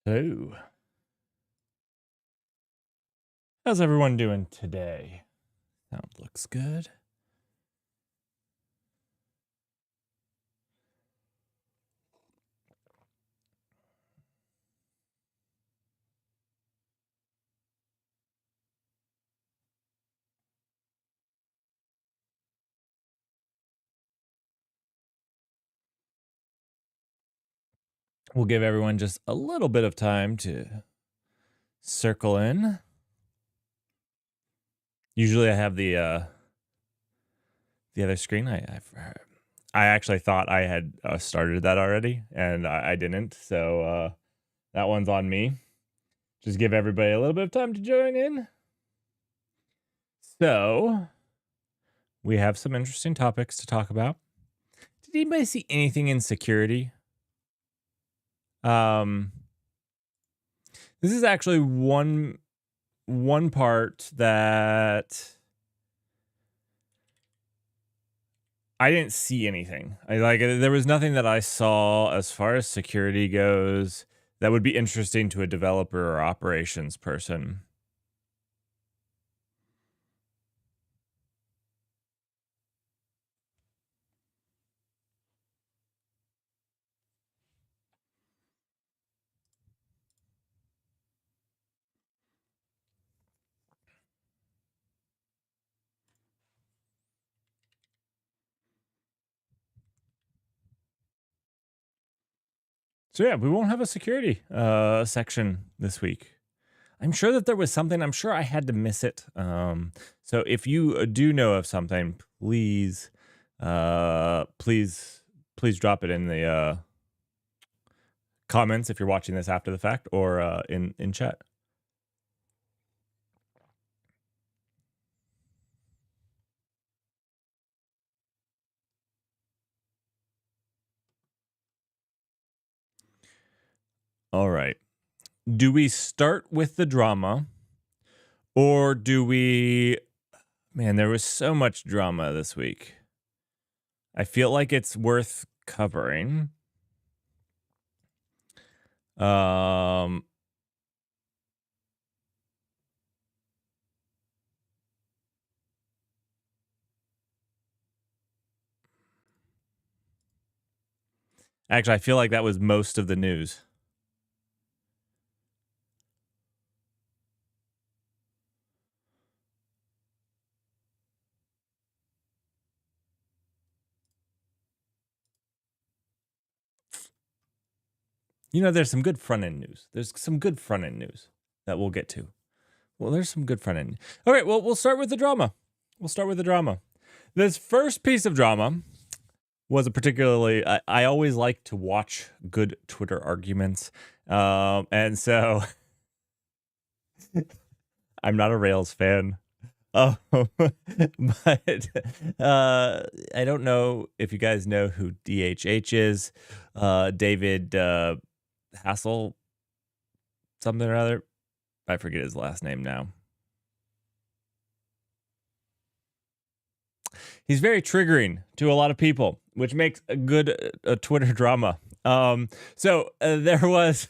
Hello. How's everyone doing today? Sound looks good. We'll give everyone just a little bit of time to circle in. Usually I have the other screen. I actually thought I had started that already, and I didn't. So that one's on me. Just give everybody a little bit of time to join in. So we have some interesting topics to talk about. Did anybody see anything in security? This is actually one part that I didn't see anything. There was nothing that I saw as far as security goes that would be interesting to a developer or operations person. So yeah, we won't have a security section this week. I'm sure that there was something. I'm sure I had to miss it. So if you do know of something, please drop it in the comments if you're watching this after the fact, or in chat. All right. Do we start with the drama, or do we... Man, there was so much drama this week. I feel like it's worth covering. Actually, I feel like that was most of the news. You know, there's some good front-end news. There's some good front-end news that we'll get to. Well, there's some good front-end. All right, well, we'll start with the drama. This first piece of drama was a particularly... I always like to watch good Twitter arguments. And so... I'm not a Rails fan. But I don't know if you guys know who DHH is. David Hassel something or other. I forget his last name now. He's very triggering to a lot of people, which makes a good Twitter drama. So there was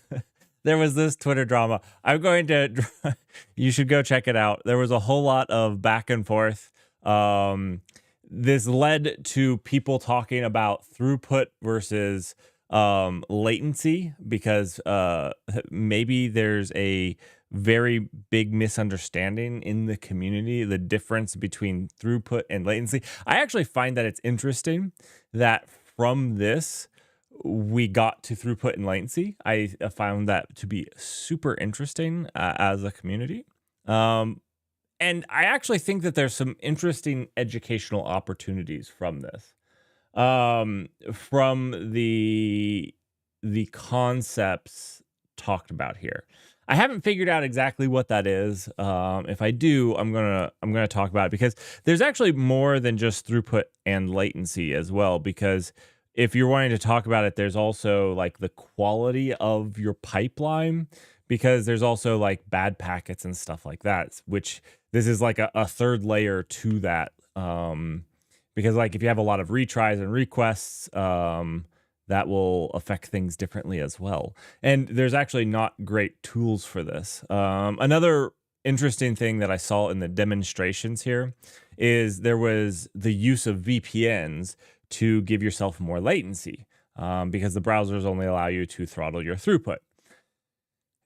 this Twitter drama. I'm going to... You should go check it out. There was a whole lot of back and forth. This led to people talking about throughput versus latency, because maybe there's a very big misunderstanding in the community, the difference between throughput and latency. I actually find that it's interesting that from this, we got to throughput and latency. I found that to be super interesting as a community. And I actually think that there's some interesting educational opportunities from this. From the concepts talked about here. I haven't figured out exactly what that is. If I do, I'm gonna talk about it, because there's actually more than just throughput and latency as well. Because if you're wanting to talk about it, there's also like the quality of your pipeline, because there's also like bad packets and stuff like that, which this is like a third layer to that. Because like if you have a lot of retries and requests, that will affect things differently as well. And there's actually not great tools for this. Another interesting thing that I saw in the demonstrations here is there was the use of VPNs to give yourself more latency, because the browsers only allow you to throttle your throughput.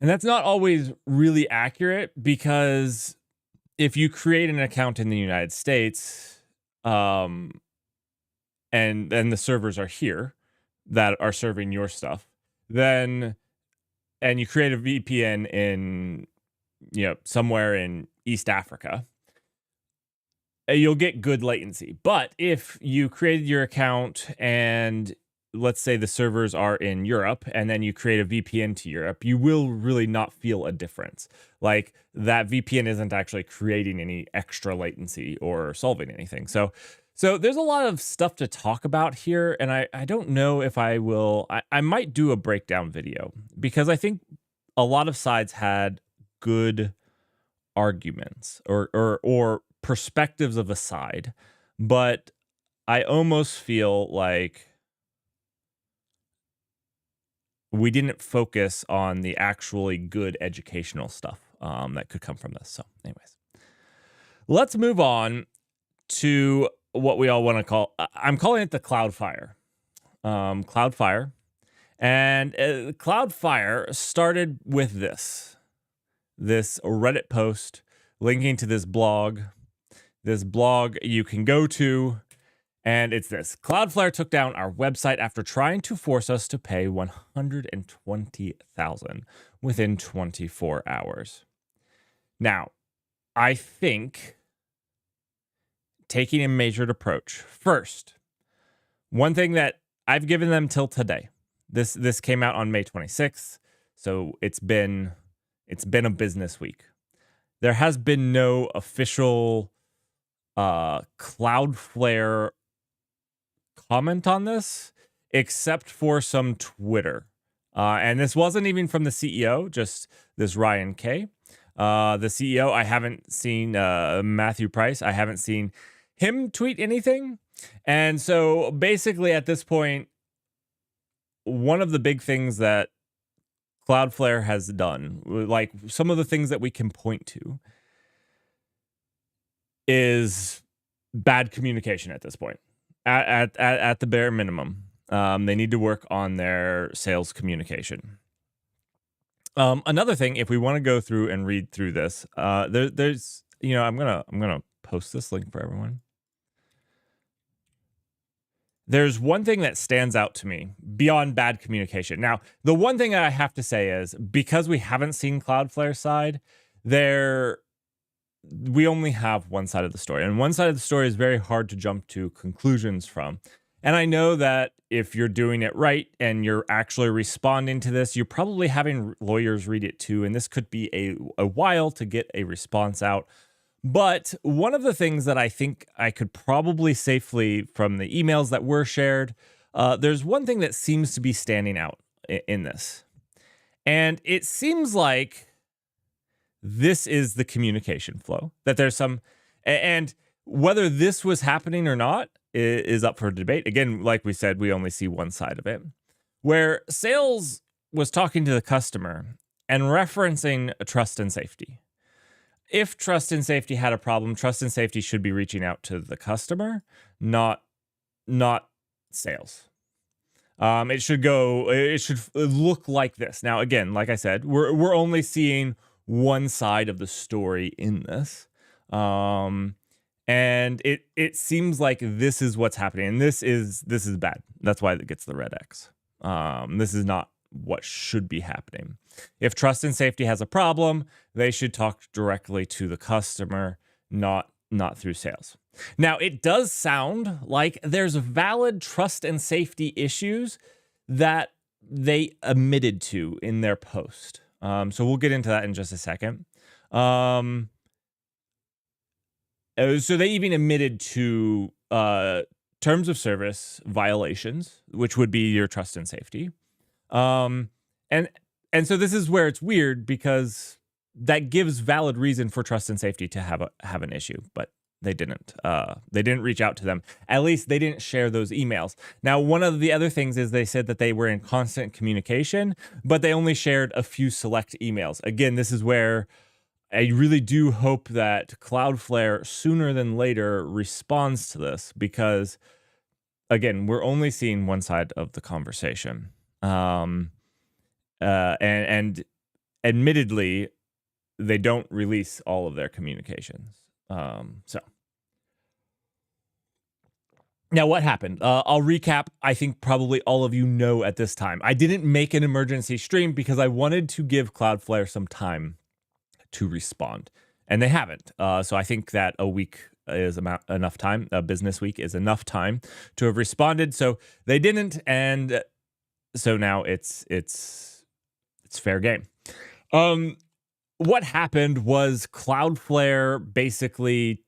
And that's not always really accurate, because if you create an account in the United States, and the servers are here that are serving your stuff, then, and you create a VPN in, somewhere in East Africa, you'll get good latency. But if you created your account and let's say the servers are in Europe, and then you create a VPN to Europe, you will really not feel a difference. Like, that VPN isn't actually creating any extra latency or solving anything. So there's a lot of stuff to talk about here, and I don't know if I will. I might do a breakdown video, because I think a lot of sides had good arguments or perspectives of a side, but I almost feel like we didn't focus on the actually good educational stuff that could come from this. So anyways, let's move on to what we all want to call, I'm calling it the Cloudfire. Cloudfire. And Cloudfire started with this Reddit post linking to this blog you can go to. And it's this: Cloudflare took down our website after trying to force us to pay $120,000 within 24 hours. Now, I think taking a measured approach. First, one thing that I've given them till today. This came out on May 26th, so it's been a business week. There has been no official Cloudflare comment on this, except for some Twitter. And this wasn't even from the CEO, just this Ryan K. The CEO, I haven't seen Matthew Price. I haven't seen him tweet anything. And so basically at this point, one of the big things that Cloudflare has done, like some of the things that we can point to, is bad communication at this point. At the bare minimum, they need to work on their sales communication. Another thing, if we want to go through and read through this, there's, I'm gonna post this link for everyone. There's one thing that stands out to me beyond bad communication. Now, the one thing that I have to say is, because we haven't seen Cloudflare's side, we only have one side of the story, and one side of the story is very hard to jump to conclusions from. And I know that if you're doing it right and you're actually responding to this, you're probably having lawyers read it too, and this could be a while to get a response out. But one of the things that I think I could probably safely, from the emails that were shared, there's one thing that seems to be standing out in this. And it seems like this is the communication flow, that there's some, and whether this was happening or not is up for debate. Again, like we said, we only see one side of it, where sales was talking to the customer and referencing trust and safety. If trust and safety had a problem, trust and safety should be reaching out to the customer, not sales. It should look like this. Now, again, like I said, we're only seeing one side of the story in this. And it seems like this is what's happening. And this is bad. That's why it gets the red X. This is not what should be happening. If trust and safety has a problem, they should talk directly to the customer, not through sales. Now, it does sound like there's valid trust and safety issues that they admitted to in their post. So we'll get into that in just a second. So they even admitted to terms of service violations, which would be your trust and safety. And so this is where it's weird, because that gives valid reason for trust and safety to have an issue. But They didn't reach out to them. At least they didn't share those emails. Now, one of the other things is they said that they were in constant communication, but they only shared a few select emails. Again, this is where I really do hope that Cloudflare sooner than later responds to this, because again, we're only seeing one side of the conversation. And admittedly, they don't release all of their communications. So now what happened? I'll recap. I think probably all of you know at this time. I didn't make an emergency stream because I wanted to give Cloudflare some time to respond, and they haven't. So I think that a week is enough time. A business week is enough time to have responded. So they didn't, and so now it's fair game. What happened was Cloudflare basically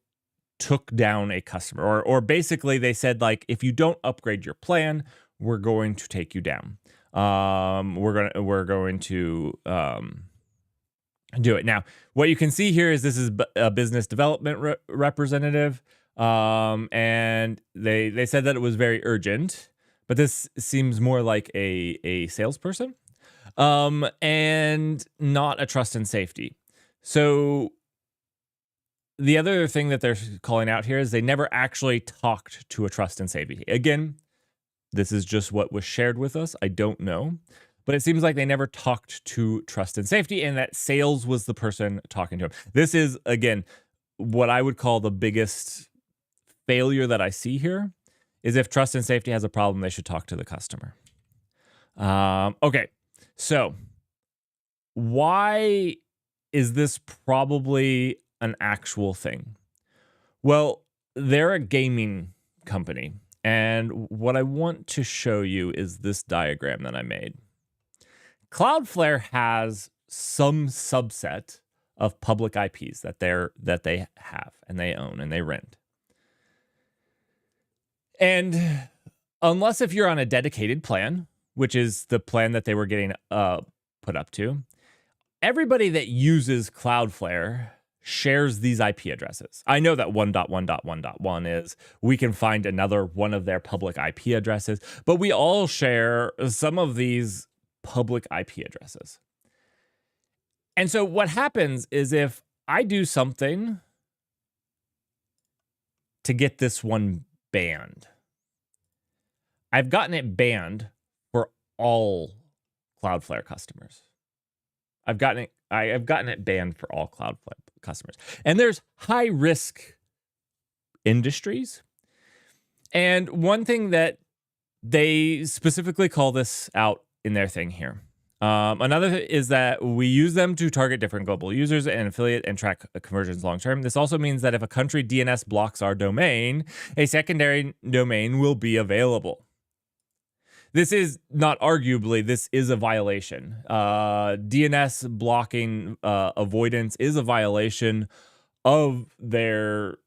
took down a customer, or basically they said, like, if you don't upgrade your plan, we're going to take you down. We're going to do it. Now, what you can see here is this is a business development representative, and they said that it was very urgent, but this seems more like a salesperson. And not a trust and safety. So the other thing that they're calling out here is they never actually talked to a trust and safety. Again, this is just what was shared with us. I don't know, but it seems like they never talked to trust and safety, and that sales was the person talking to him. This is, again, what I would call the biggest failure that I see here is if trust and safety has a problem, they should talk to the customer. Okay. So, why is this probably an actual thing? Well, they're a gaming company, and what I want to show you is this diagram that I made. Cloudflare has some subset of public IPs that they have and they own and they rent. And unless if you're on a dedicated plan, which is the plan that they were getting put up to, everybody that uses Cloudflare shares these IP addresses. I know that 1.1.1.1 is, we can find another one of their public IP addresses, but we all share some of these public IP addresses. And so what happens is if I do something to get this one banned, I've gotten it banned for all Cloudflare customers. I've gotten it banned for all Cloudflare customers. And there's high risk industries. And one thing that they specifically call this out in their thing here. Another is that we use them to target different global users and affiliate and track conversions long term. This also means that if a country DNS blocks our domain, a secondary domain will be available. This is not arguably, this is a violation. DNS blocking avoidance is a violation of their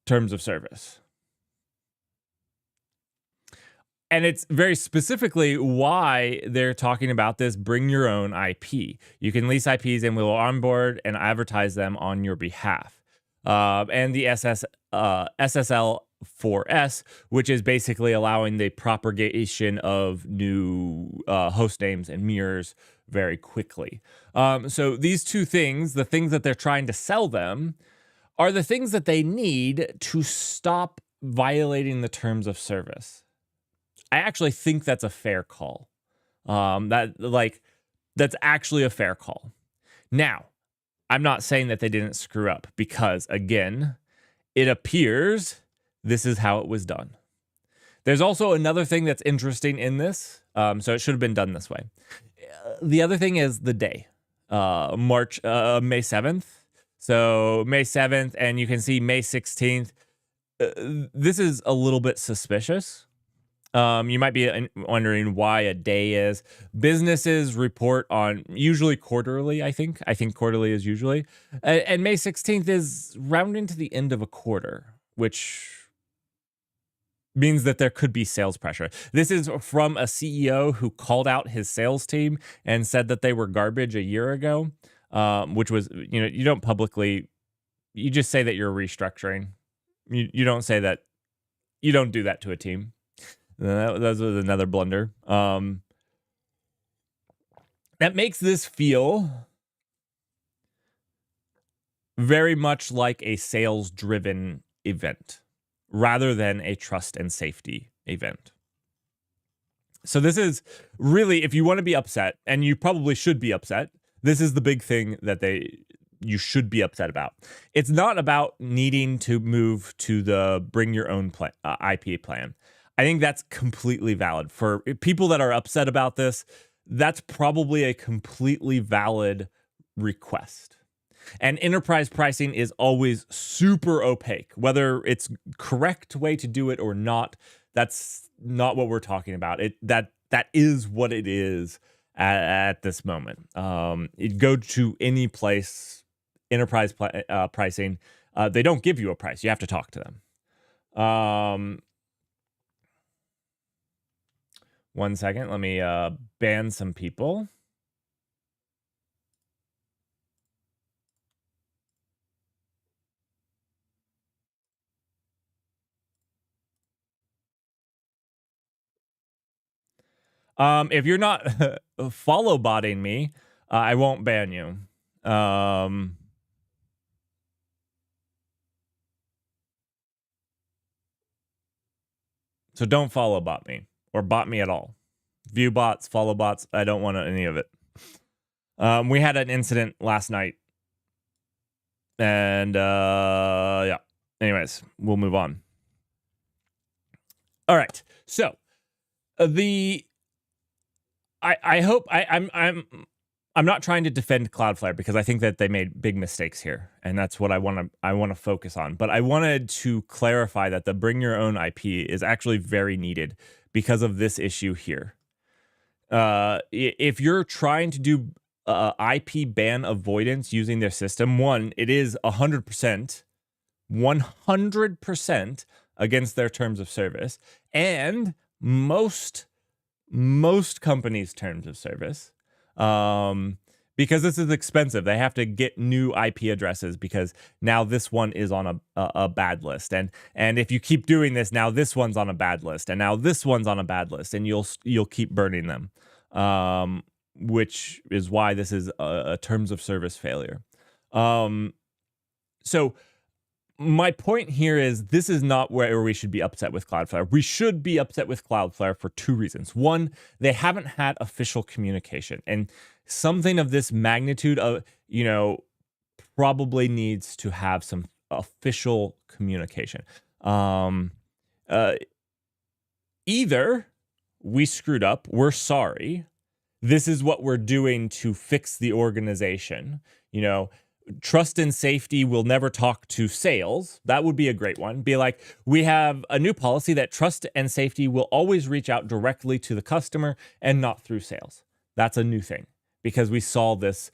terms of service. And it's very specifically why they're talking about this bring your own IP. You can lease IPs and we'll onboard and advertise them on your behalf. And the SSL4S, which is basically allowing the propagation of new host names and mirrors very quickly. So these two things, the things that they're trying to sell them, are the things that they need to stop violating the terms of service. I actually think that's a fair call. That's actually a fair call. Now, I'm not saying that they didn't screw up because, again, it appears this is how it was done. There's also another thing that's interesting in this. So it should have been done this way. The other thing is the day, May 7th. So May 7th, and you can see May 16th. This is a little bit suspicious. You might be wondering why a day is. Businesses report on usually quarterly, I think. I think quarterly is usually. And May 16th is rounding to the end of a quarter, which means that there could be sales pressure. This is from a CEO who called out his sales team and said that they were garbage a year ago, which was, you don't publicly you just say that you're restructuring. You don't say that. You don't do that to a team. That was another blunder. That makes this feel very much like a sales-driven event rather than a trust and safety event. So this is really, if you want to be upset, and you probably should be upset, this is the big thing that you should be upset about. It's not about needing to move to the bring your own IP plan. I think that's completely valid. For people that are upset about this, that's probably a completely valid request. And enterprise pricing is always super opaque. Whether it's correct way to do it or not, that's not what we're talking about. That is what it is at this moment. You go to any place, enterprise pricing, they don't give you a price. You have to talk to them. 1 second. Let me ban some people. If you're not follow botting me, I won't ban you. So don't follow bot me or bot me at all. View bots, follow bots. I don't want any of it. We had an incident last night. And yeah. Anyways, we'll move on. All right. So I hope I'm not trying to defend Cloudflare because I think that they made big mistakes here, and that's what I want to focus on. But I wanted to clarify that the bring your own IP is actually very needed because of this issue here. If you're trying to do IP ban avoidance using their system, one, it is 100% against their terms of service, and most companies' terms of service. Because this is expensive. They have to get new IP addresses because now this one is on a bad list. And if you keep doing this, now this one's on a bad list, and now this one's on a bad list, and you'll keep burning them. Which is why this is a terms of service failure. So my point here is this is not where we should be upset with Cloudflare. We should be upset with Cloudflare for two reasons. One, they haven't had official communication, and something of this magnitude of, probably needs to have some official communication. Either we screwed up, we're sorry, this is what we're doing to fix the organization. Trust and safety will never talk to sales. That would be a great one. Be like, we have a new policy that trust and safety will always reach out directly to the customer and not through sales. That's a new thing because we saw this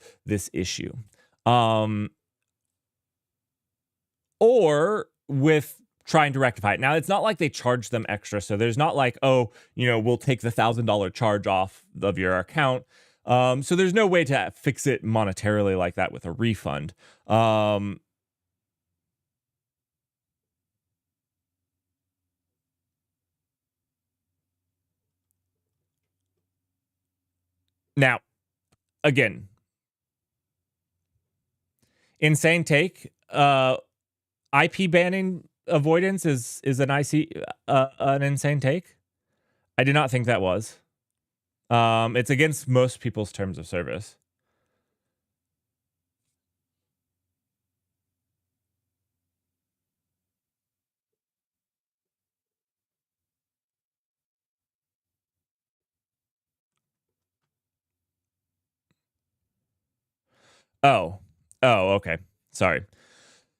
issue. Or with trying to rectify it. Now, it's not like they charge them extra. So there's not like, we'll take the $1,000 charge off of your account. So there's no way to fix it monetarily like that with a refund. Now, again, insane take. IP banning avoidance is an insane take. I did not think that was. It's against most people's terms of service. Oh, okay. Sorry.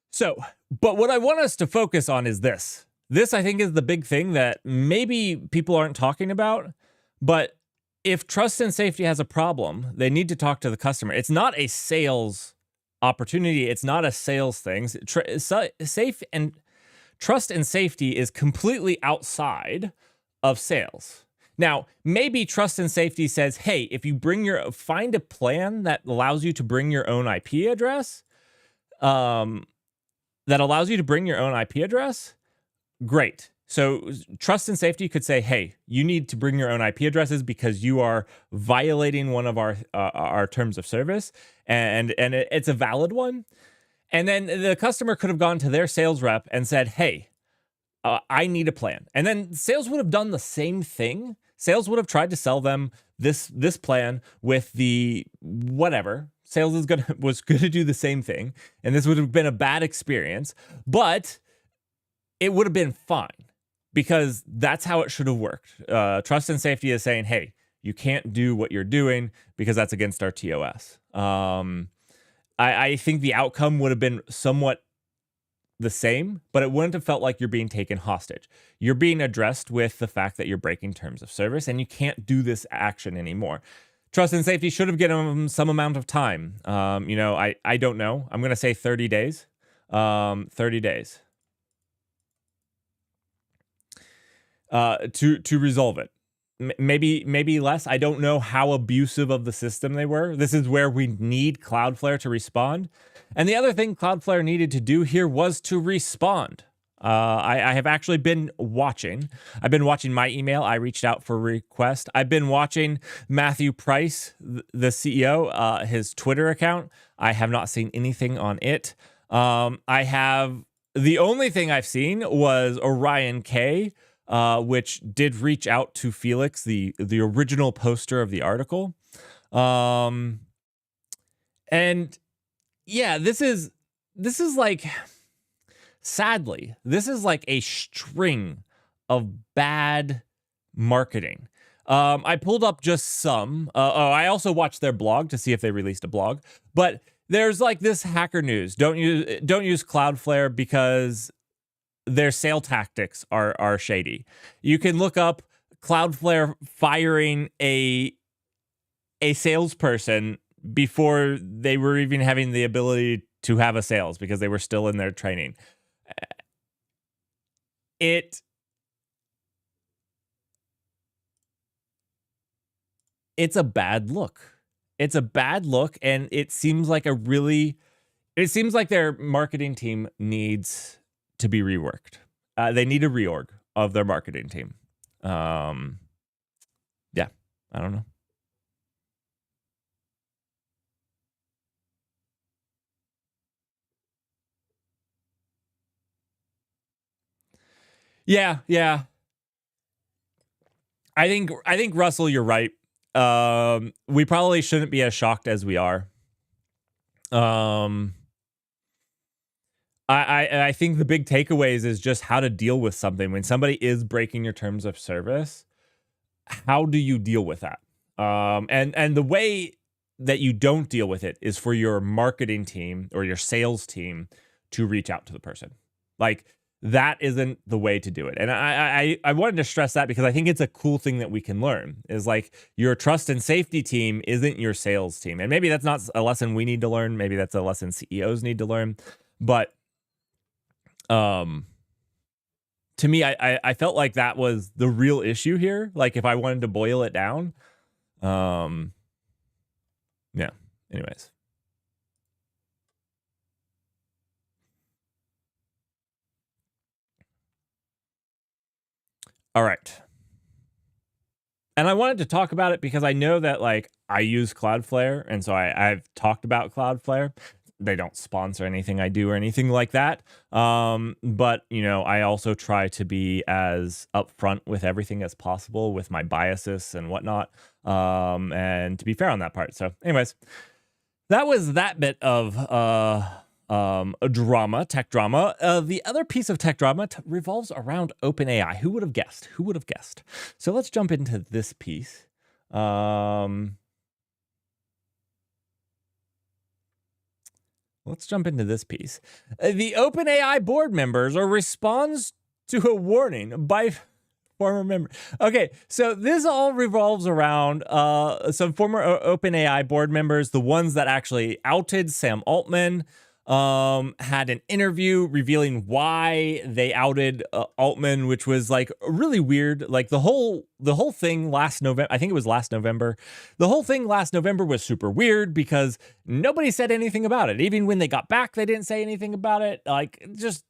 So, but what I want us to focus on is this. This, I think, is the big thing that maybe people aren't talking about. But if trust and safety has a problem, they need to talk to the customer. It's not a sales opportunity. It's not a sales thing. Safe and trust and safety is completely outside of sales. Now, maybe trust and safety says, hey, if you find a plan that allows you to bring your own IP address, that allows you to bring your own IP address, great. So trust and safety could say, hey, you need to bring your own IP addresses because you are violating one of our terms of service, and it's a valid one. And then the customer could have gone to their sales rep and said, hey, I need a plan. And then sales would have done the same thing. Sales would have tried to sell them this plan with the whatever. Sales was gonna do the same thing, and this would have been a bad experience, but it would have been fine because that's how it should have worked. Trust and safety is saying, hey, you can't do what you're doing because that's against our TOS. I think the outcome would have been somewhat the same, but it wouldn't have felt like you're being taken hostage. You're being addressed with the fact that you're breaking terms of service and you can't do this action anymore. Trust and safety should have given them some amount of time. I don't know. I'm going to say 30 days. 30 days. To resolve it. Maybe less. I don't know how abusive of the system they were. This is where we need Cloudflare to respond. And the other thing Cloudflare needed to do here was to respond. I have actually been watching. I've been watching my email. I reached out for a request. I've been watching Matthew Price, the CEO, his Twitter account. I have not seen anything on it. The only thing I've seen was Orion K, which did reach out to Felix, the original poster of the article. And yeah, this is like, sadly, this is like a string of bad marketing. I pulled up just some. I also watched their blog to see if they released a blog, but there's like this Hacker News. Don't use Cloudflare because their sale tactics are shady. You can look up Cloudflare firing a salesperson before they were even having the ability to have a sales because they were still in their training. It's a bad look. It's a bad look, and it seems like their marketing team needs to be reworked. They need a reorg of their marketing team. Yeah, I don't know. Yeah. I think Russell, you're right. We probably shouldn't be as shocked as we are. I think the big takeaways is just how to deal with something when somebody is breaking your terms of service. How do you deal with that? And the way that you don't deal with it is for your marketing team or your sales team to reach out to the person. Like, that isn't the way to do it. And I wanted to stress that because I think it's a cool thing that we can learn is like your trust and safety team isn't your sales team. And maybe that's not a lesson we need to learn. Maybe that's a lesson CEOs need to learn. But to me, I felt like that was the real issue here. Like if I wanted to boil it down, yeah, anyways. All right. And I wanted to talk about it because I know that like I use Cloudflare. And so I've talked about Cloudflare. They don't sponsor anything I do or anything like that. But, you know, I also try to be as upfront with everything as possible with my biases and whatnot. And to be fair on that part. So anyways, that was that bit of drama, tech drama. The other piece of tech drama revolves around OpenAI. Who would have guessed? Who would have guessed? So let's jump into this piece. Let's jump into this piece. The OpenAI board members or responds to a warning by former member. Okay, so this all revolves around some former OpenAI board members, the ones that actually outed Sam Altman. had an interview revealing why they outed Altman, which was like really weird. Like the whole thing last November, I think it was last November. The whole thing last November was super weird because nobody said anything about it. Even when they got back, they didn't say anything about it. Like, just,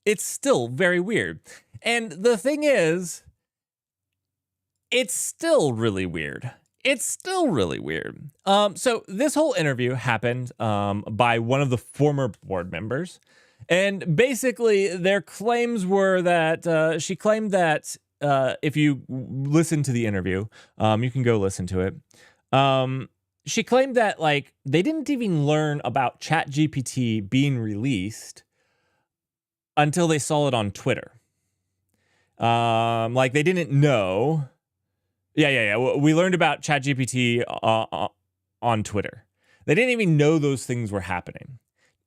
it's still very weird. And the thing is, it's still really weird. It's still really weird. So this whole interview happened by one of the former board members. And basically their claims were that she claimed that if you listen to the interview, you can go listen to it. She claimed that like they didn't even learn about ChatGPT being released until they saw it on Twitter. Like they didn't know. Yeah. We learned about ChatGPT on Twitter. They didn't even know those things were happening.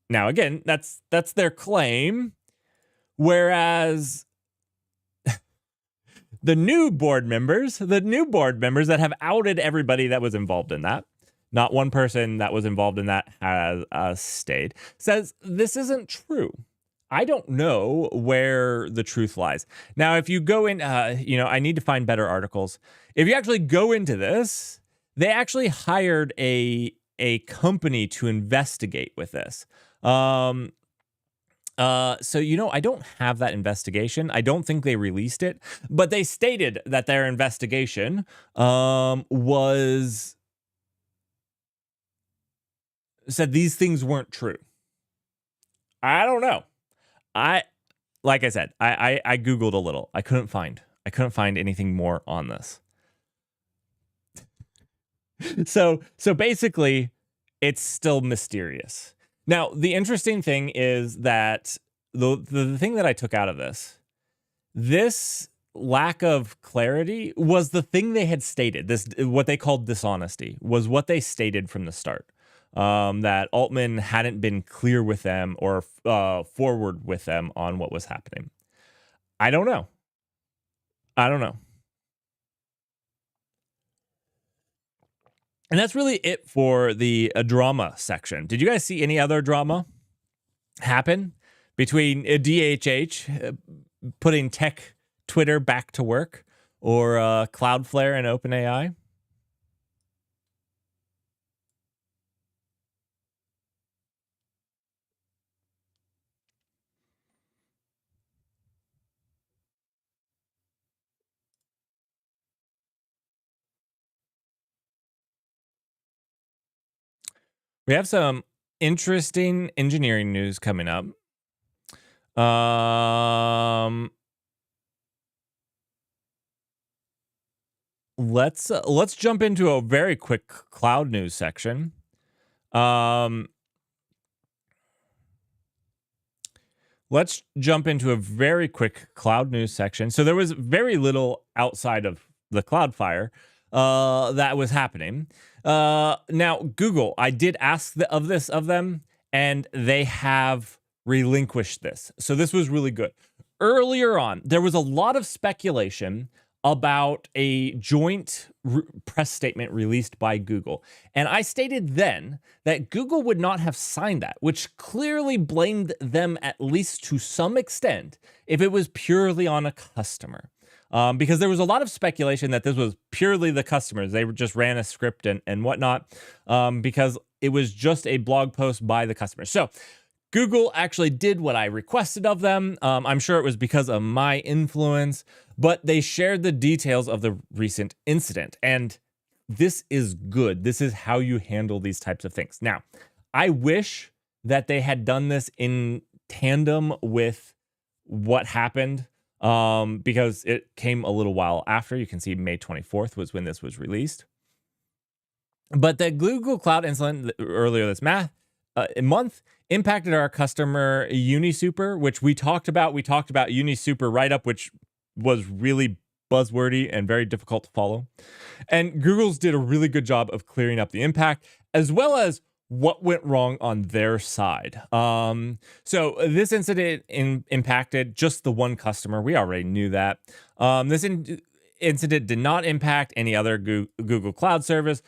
Now, again, that's their claim. Whereas the new board members that have outed everybody that was involved in that, not one person that was involved in that has stayed, says this isn't true. I don't know where the truth lies. Now, if you go in, I need to find better articles. If you actually go into this, they actually hired a company to investigate with this. So, I don't have that investigation. I don't think they released it, but they stated that their investigation said these things weren't true. I don't know. Like I said, I Googled a little. I couldn't find anything more on this. So basically, it's still mysterious. Now, the interesting thing is that the thing that I took out of this lack of clarity was the thing they had stated. This, what they called dishonesty, was what they stated from the start. That Altman hadn't been clear with them or forward with them on what was happening. I don't know. And that's really it for the drama section. Did you guys see any other drama happen between DHH putting tech Twitter back to work or Cloudflare and OpenAI? We have some interesting engineering news coming up. Let's jump into a very quick cloud news section. Let's jump into a very quick cloud news section. So there was very little outside of the Cloudfire that was happening. Now, Google, I did ask of them, and they have relinquished this. So this was really good. Earlier on, there was a lot of speculation about a joint press statement released by Google. And I stated then that Google would not have signed that, which clearly blamed them at least to some extent if it was purely on a customer. Because there was a lot of speculation that this was purely the customers. They just ran a script and whatnot because it was just a blog post by the customers. So Google actually did what I requested of them. I'm sure it was because of my influence, but they shared the details of the recent incident. And this is good. This is how you handle these types of things. Now, I wish that they had done this in tandem with what happened because it came a little while after. You can see May 24th was when this was released. But the Google Cloud incident earlier this month impacted our customer UniSuper, which we talked about. We talked about UniSuper write-up, which was really buzzwordy and very difficult to follow. And Google's did a really good job of clearing up the impact, as well as what went wrong on their side. So this incident impacted just the one customer. We already knew that. This incident did not impact any other Google Cloud service,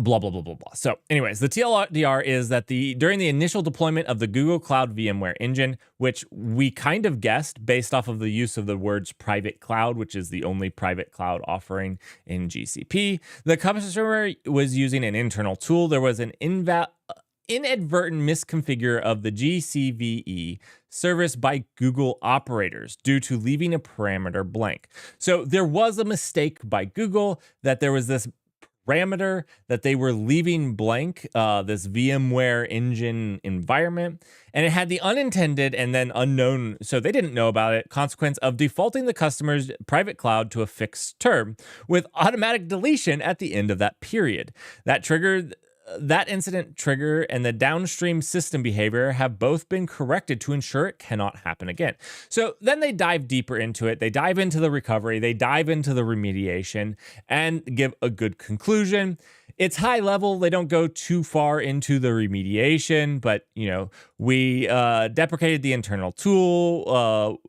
blah blah blah blah blah. So anyways, the TLDR is that during the initial deployment of the Google Cloud VMware engine, which we kind of guessed based off of the use of the words private cloud, which is the only private cloud offering in GCP, the customer was using an internal tool. There was an inadvertent misconfigure of the GCVE service by Google operators due to leaving a parameter blank. So there was a mistake by Google that there was this parameter that they were leaving blank, this VMware engine environment, and it had the unintended and then unknown, so they didn't know about it, consequence of defaulting the customer's private cloud to a fixed term with automatic deletion at the end of that period. That incident trigger and the downstream system behavior have both been corrected to ensure it cannot happen again. So then they dive deeper into it. They dive into the recovery. They dive into the remediation and give a good conclusion. It's high level. They don't go too far into the remediation, but we deprecated the internal tool.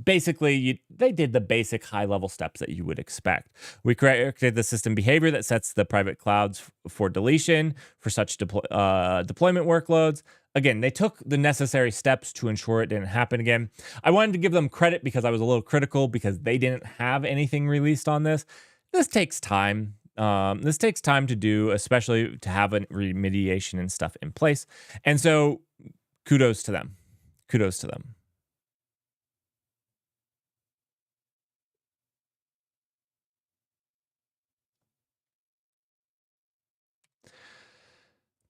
Basically, they did the basic high-level steps that you would expect. We corrected the system behavior that sets the private clouds for deletion for such deployment workloads. Again, they took the necessary steps to ensure it didn't happen again. I wanted to give them credit because I was a little critical because they didn't have anything released on this. This takes time. This takes time to do, especially to have a remediation and stuff in place. And so kudos to them. Kudos to them.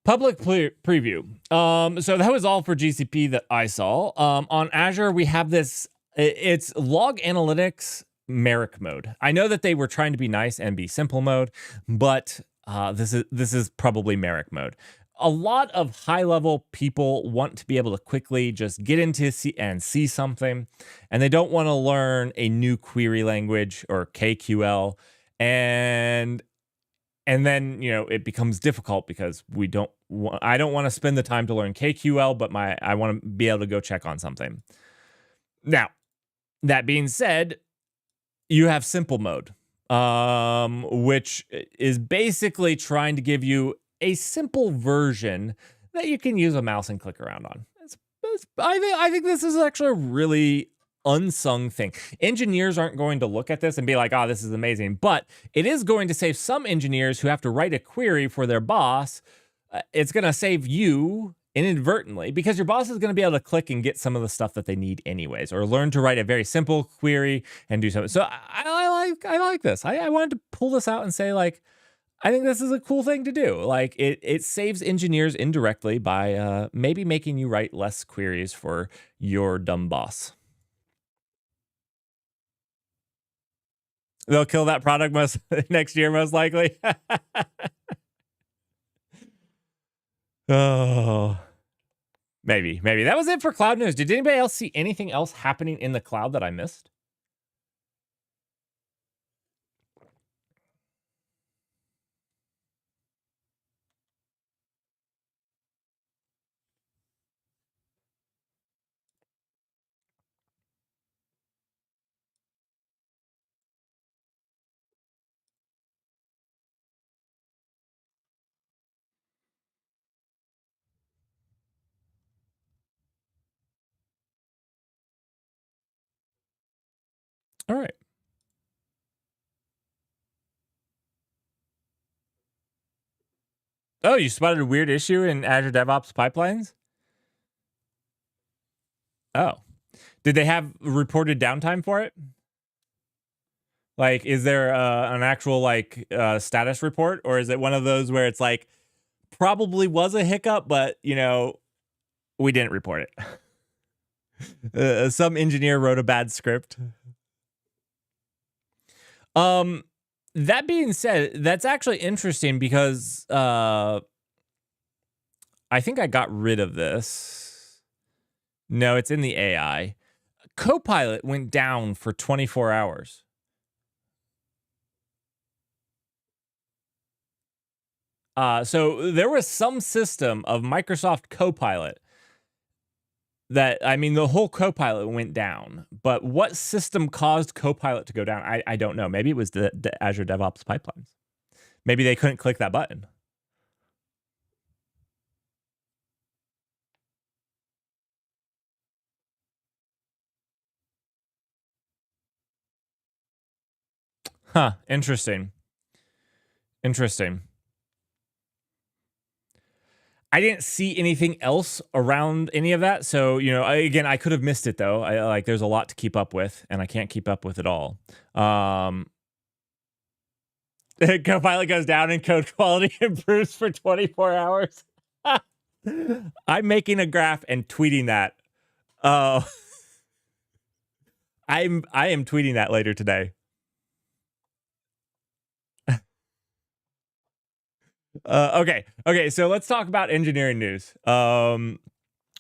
Public preview. So that was all for GCP that I saw. On Azure, we have this. It's log analytics Merrick mode. I know that they were trying to be nice and be simple mode, but this is probably Merrick mode. A lot of high-level people want to be able to quickly just get into see something, and they don't want to learn a new query language or KQL, and then it becomes difficult because I don't want to spend the time to learn KQL, but I want to be able to go check on something. Now, that being said, you have simple mode, which is basically trying to give you a simple version that you can use a mouse and click around on. I think this is actually a really unsung thing. Engineers aren't going to look at this and be like, oh, this is amazing, but it is going to save some engineers who have to write a query for their boss. It's going to save you inadvertently because your boss is going to be able to click and get some of the stuff that they need anyways, or learn to write a very simple query and do something. So I like this. I wanted to pull this out and say, like, I think this is a cool thing to do. Like, it saves engineers indirectly by maybe making you write less queries for your dumb boss. They'll kill that product next year, most likely. Oh, maybe. That was it for cloud news. Did anybody else see anything else happening in the cloud that I missed? All right. Oh, you spotted a weird issue in Azure DevOps pipelines? Oh. Did they have reported downtime for it? Like, is there an actual, status report? Or is it one of those where it's like, probably was a hiccup, but, we didn't report it? Some engineer wrote a bad script. That being said, that's actually interesting because I think I got rid of this. No, it's in the AI. Copilot went down for 24 hours. So there was some system of Microsoft Copilot that, the whole Copilot went down, but what system caused Copilot to go down? I don't know. Maybe it was the Azure DevOps pipelines. Maybe they couldn't click that button. Huh. Interesting. Interesting. I didn't see anything else around any of that. So, again, I could have missed it though. There's a lot to keep up with, and I can't keep up with it all. Copilot goes down and code quality improves for 24 hours. I'm making a graph and tweeting that. I am tweeting that later today. Okay. So let's talk about engineering news.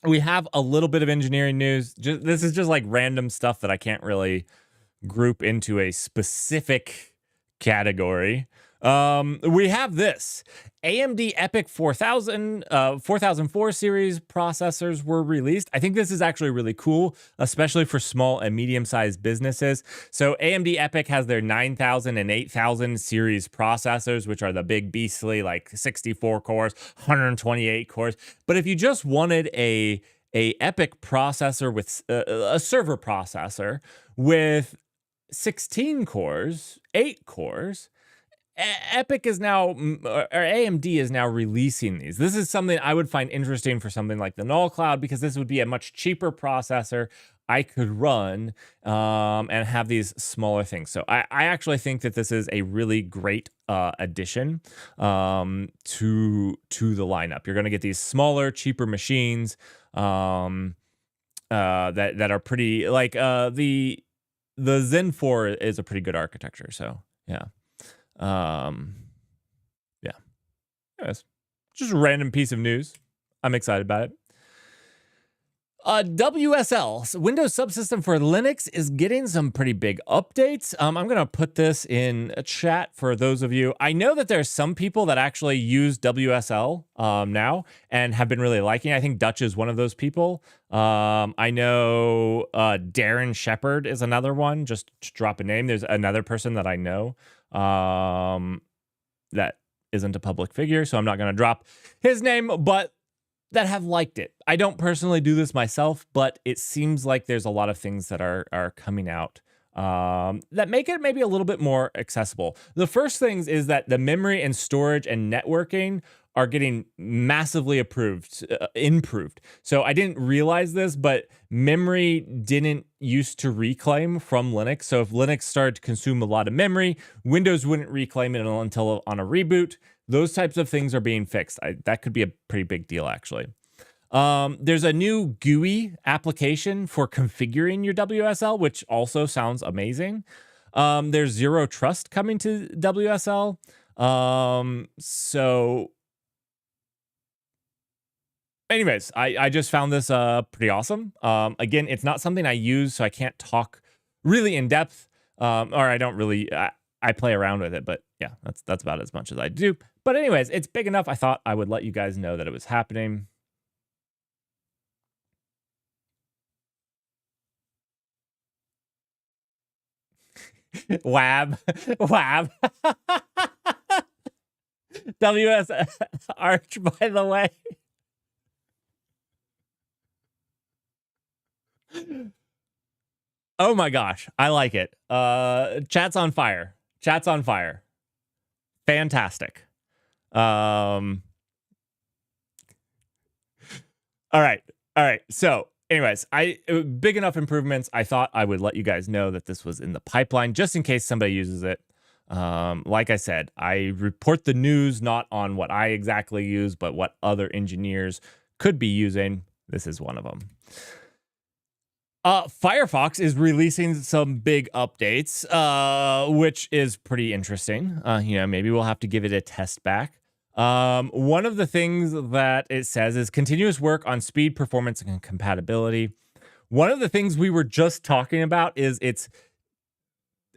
We have a little bit of engineering news. This is just like random stuff that I can't really group into a specific category. We have this. AMD EPYC 4004 series processors were released. I think this is actually really cool, especially for small and medium-sized businesses. So AMD EPYC has their 9000 and 8000 series processors, which are the big beastly, like 64 cores, 128 cores. But if you just wanted a EPYC processor with a server processor with 16 cores, 8 cores, EPYC is now, or AMD is now releasing these. This is something I would find interesting for something like the Null Cloud, because this would be a much cheaper processor I could run and have these smaller things. So I actually think that this is a really great addition to the lineup. You're going to get these smaller, cheaper machines that are pretty, like the Zen 4 is a pretty good architecture. So yeah. Yeah. Anyways, just a random piece of news. I'm excited about it. WSL, Windows Subsystem for Linux, is getting some pretty big updates. I'm going to put this in a chat for those of you. I know that there's some people that actually use WSL now and have been really liking it. I think Dutch is one of those people. I know Darren Shepard is another one, just to drop a name. There's another person that I know that isn't a public figure, so I'm not going to drop his name, but that have liked it. I don't personally do this myself, but it seems like there's a lot of things that are coming out that make it maybe a little bit more accessible. The first things is that the memory and storage and networking are getting massively improved. So I didn't realize this, but memory didn't used to reclaim from Linux. So if Linux started to consume a lot of memory, Windows wouldn't reclaim it until on a reboot. Those types of things are being fixed. That could be a pretty big deal, actually. There's a new GUI application for configuring your WSL, which also sounds amazing. There's zero trust coming to WSL. So anyways, I just found this pretty awesome. Again, it's not something I use, so I can't talk really in depth, or I don't really. I play around with it, but yeah, that's about as much as I do. But anyways, it's big enough. I thought I would let you guys know that it was happening. Wab. WS Arch, by the way. Oh my gosh, I like it. Chat's on fire. Fantastic. All right. So anyways, big enough improvements. I thought I would let you guys know that this was in the pipeline, just in case somebody uses it. Like I said, I report the news not on what I exactly use, but what other engineers could be using. This is one of them. Firefox is releasing some big updates, which is pretty interesting. Maybe we'll have to give it a test back. One of the things that it says is continuous work on speed, performance, and compatibility. One of the things we were just talking about is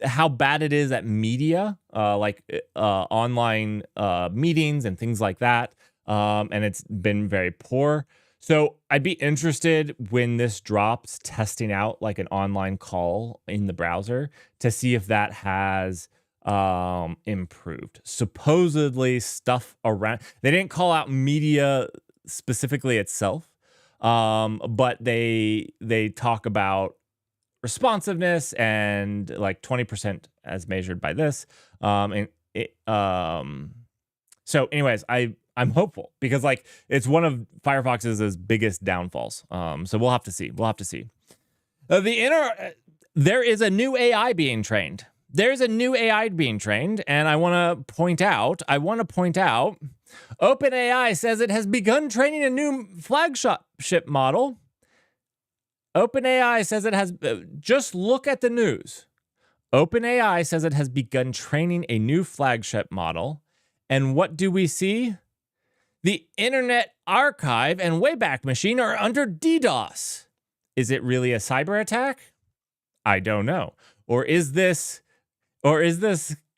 how bad it is at media, like online meetings and things like that. And it's been very poor. So I'd be interested when this drops, testing out like an online call in the browser to see if that has improved. Supposedly stuff around, they didn't call out media specifically itself, but they talk about responsiveness and like 20% as measured by this. And it, so anyways, I'm hopeful because like it's one of Firefox's biggest downfalls. So we'll have to see. We'll have to see. There is a new AI being trained. There's a new AI being trained, and I want to point out, OpenAI says it has begun training a new flagship model. OpenAI says it has, just look at the news. OpenAI says it has begun training a new flagship model. And what do we see? The Internet Archive and Wayback Machine are under DDoS. Is it really a cyber attack? I don't know. Or is this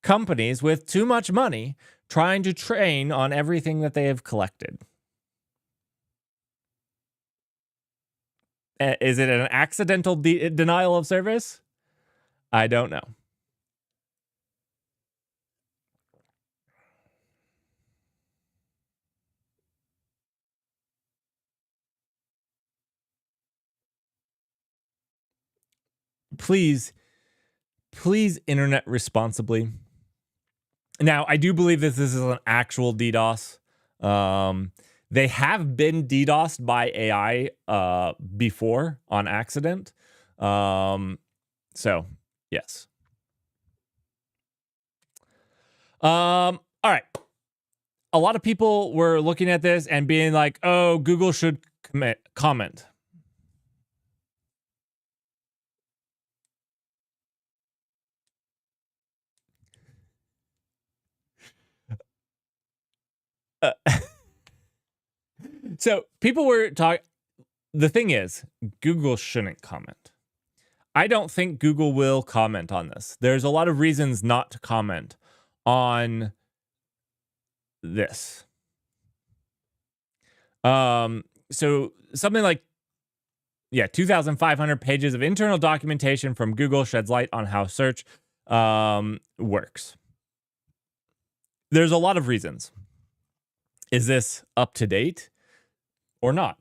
companies with too much money trying to train on everything that they have collected? Is it an accidental denial of service? I don't know. Please internet responsibly. Now, I do believe that this is an actual DDoS. They have been DDoSed by AI before on accident. So, yes. All right. A lot of people were looking at this and being like, oh, Google should comment. So people were talking. The thing is, Google shouldn't comment. I don't think Google will comment on this. There's a lot of reasons not to comment on this. So something like, 2,500 pages of internal documentation from Google sheds light on how search works. There's a lot of reasons. Is this up to date or not?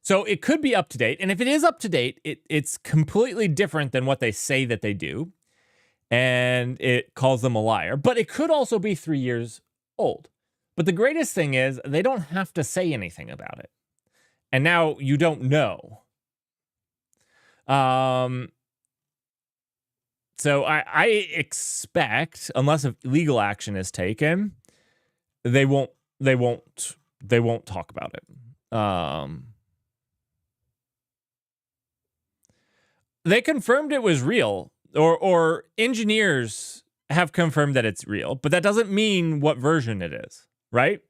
So it could be up to date. And if it is up to date, it's completely different than what they say that they do. And it calls them a liar. But it could also be 3 years old. But the greatest thing is they don't have to say anything about it. And now you don't know. So I expect, unless legal action is taken, they won't talk about it. They confirmed it was real, or engineers have confirmed that it's real, but that doesn't mean what version it is, right?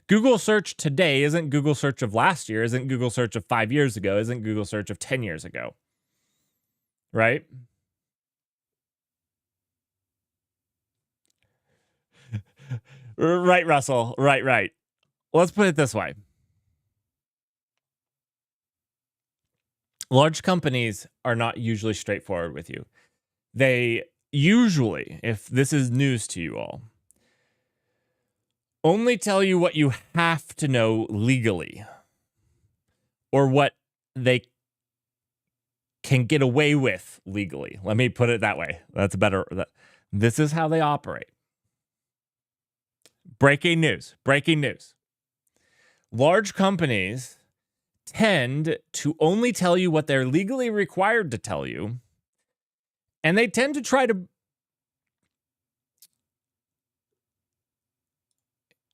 Google search today isn't Google search of last year, isn't Google search of 5 years ago, isn't Google search of 10 years ago, right? Right, Russell. Right. Let's put it this way. Large companies are not usually straightforward with you. They usually, if this is news to you all, only tell you what you have to know legally, or what they can get away with legally. Let me put it that way. That's better. This is how they operate. Breaking news. Large companies tend to only tell you what they're legally required to tell you, and they tend to try to...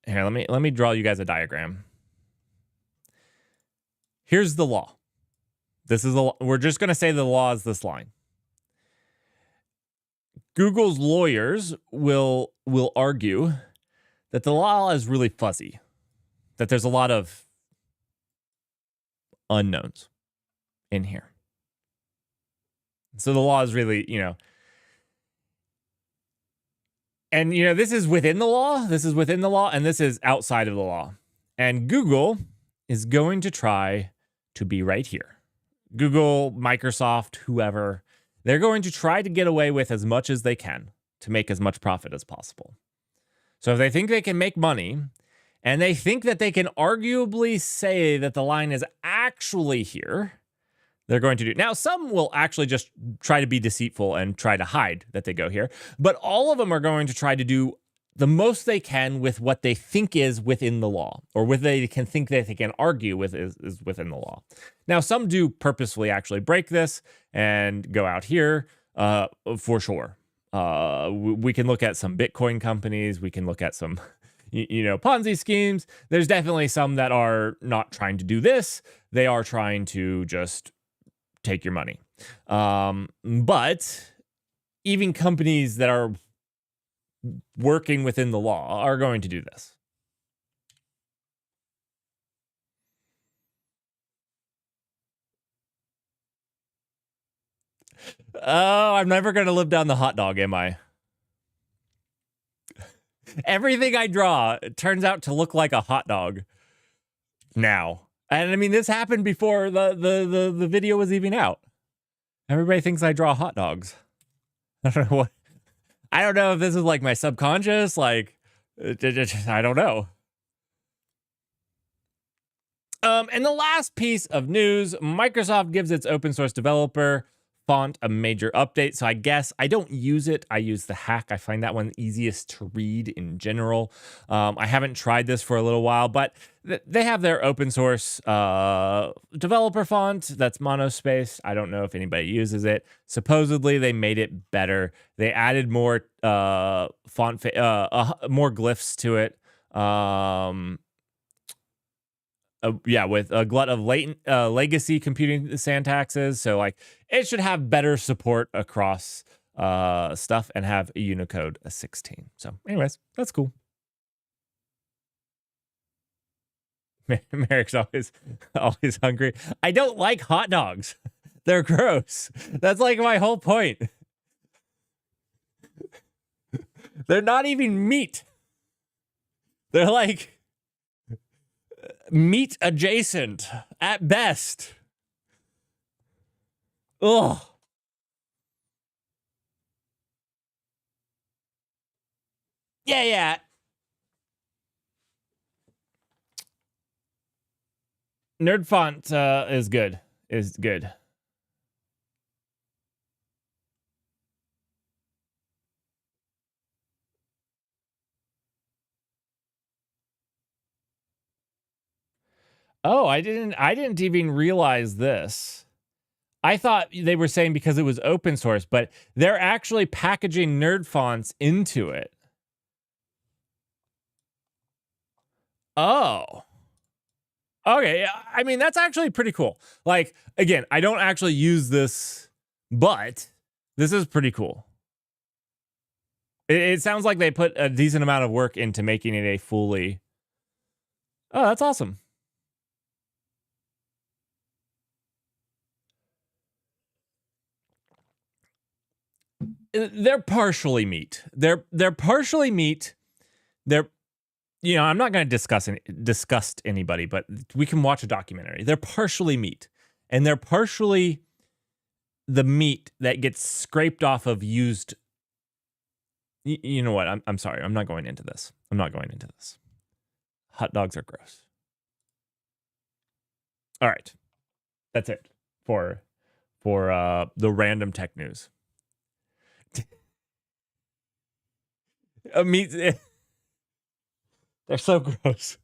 Here, let me draw you guys a diagram. Here's the law. We're just going to say the law is this line. Google's lawyers will argue that the law is really fuzzy, that there's a lot of unknowns in here. So the law is really, and this is within the law, and this is outside of the law. And Google is going to try to be right here. Google, Microsoft, whoever, they're going to try to get away with as much as they can to make as much profit as possible. So if they think they can make money, and they think that they can arguably say that the line is actually here, they're going to do. Now, some will actually just try to be deceitful and try to hide that they go here, but all of them are going to try to do the most they can with what they think is within the law, or what they can think that they can argue with is within the law. Now, some do purposefully actually break this and go out here, for sure. We can look at some Bitcoin companies. We can look at some, Ponzi schemes. There's definitely some that are not trying to do this. They are trying to just take your money. But even companies that are working within the law are going to do this. Oh, I'm never going to live down the hot dog, am I? Everything I draw turns out to look like a hot dog now. And I mean, this happened before the video was even out. Everybody thinks I draw hot dogs. I don't know what. I don't know if this is like my subconscious, like, I don't know. And the last piece of news, Microsoft gives its open source developer font a major update. So I guess I don't use it. I use the hack. I find that one easiest to read in general. I haven't tried this for a little while, but they have their open source developer font that's monospace. I don't know if anybody uses it. Supposedly they made it better. They added more more glyphs to it. With a glut of latent legacy computing syntaxes. So like it should have better support across stuff and have a Unicode 16. So anyways, that's cool. Merrick's always hungry. I don't like hot dogs. They're gross. That's like my whole point. They're not even meat. They're like meat adjacent at best. Ugh. Yeah. Nerd font is good. Oh, I didn't even realize this. I thought they were saying because it was open source, but they're actually packaging nerd fonts into it. Oh. Okay, I mean, that's actually pretty cool. Like, again, I don't actually use this, but this is pretty cool. It sounds like they put a decent amount of work into making it a fully... Oh, that's awesome. They're partially meat. They're partially meat. They're... I'm not going to disgust anybody, but we can watch a documentary. They're partially meat, and they're partially the meat that gets scraped off of used. You know what? I'm sorry. I'm not going into this. Hot dogs are gross. All right, that's it for the random tech news. Meat. They're so gross.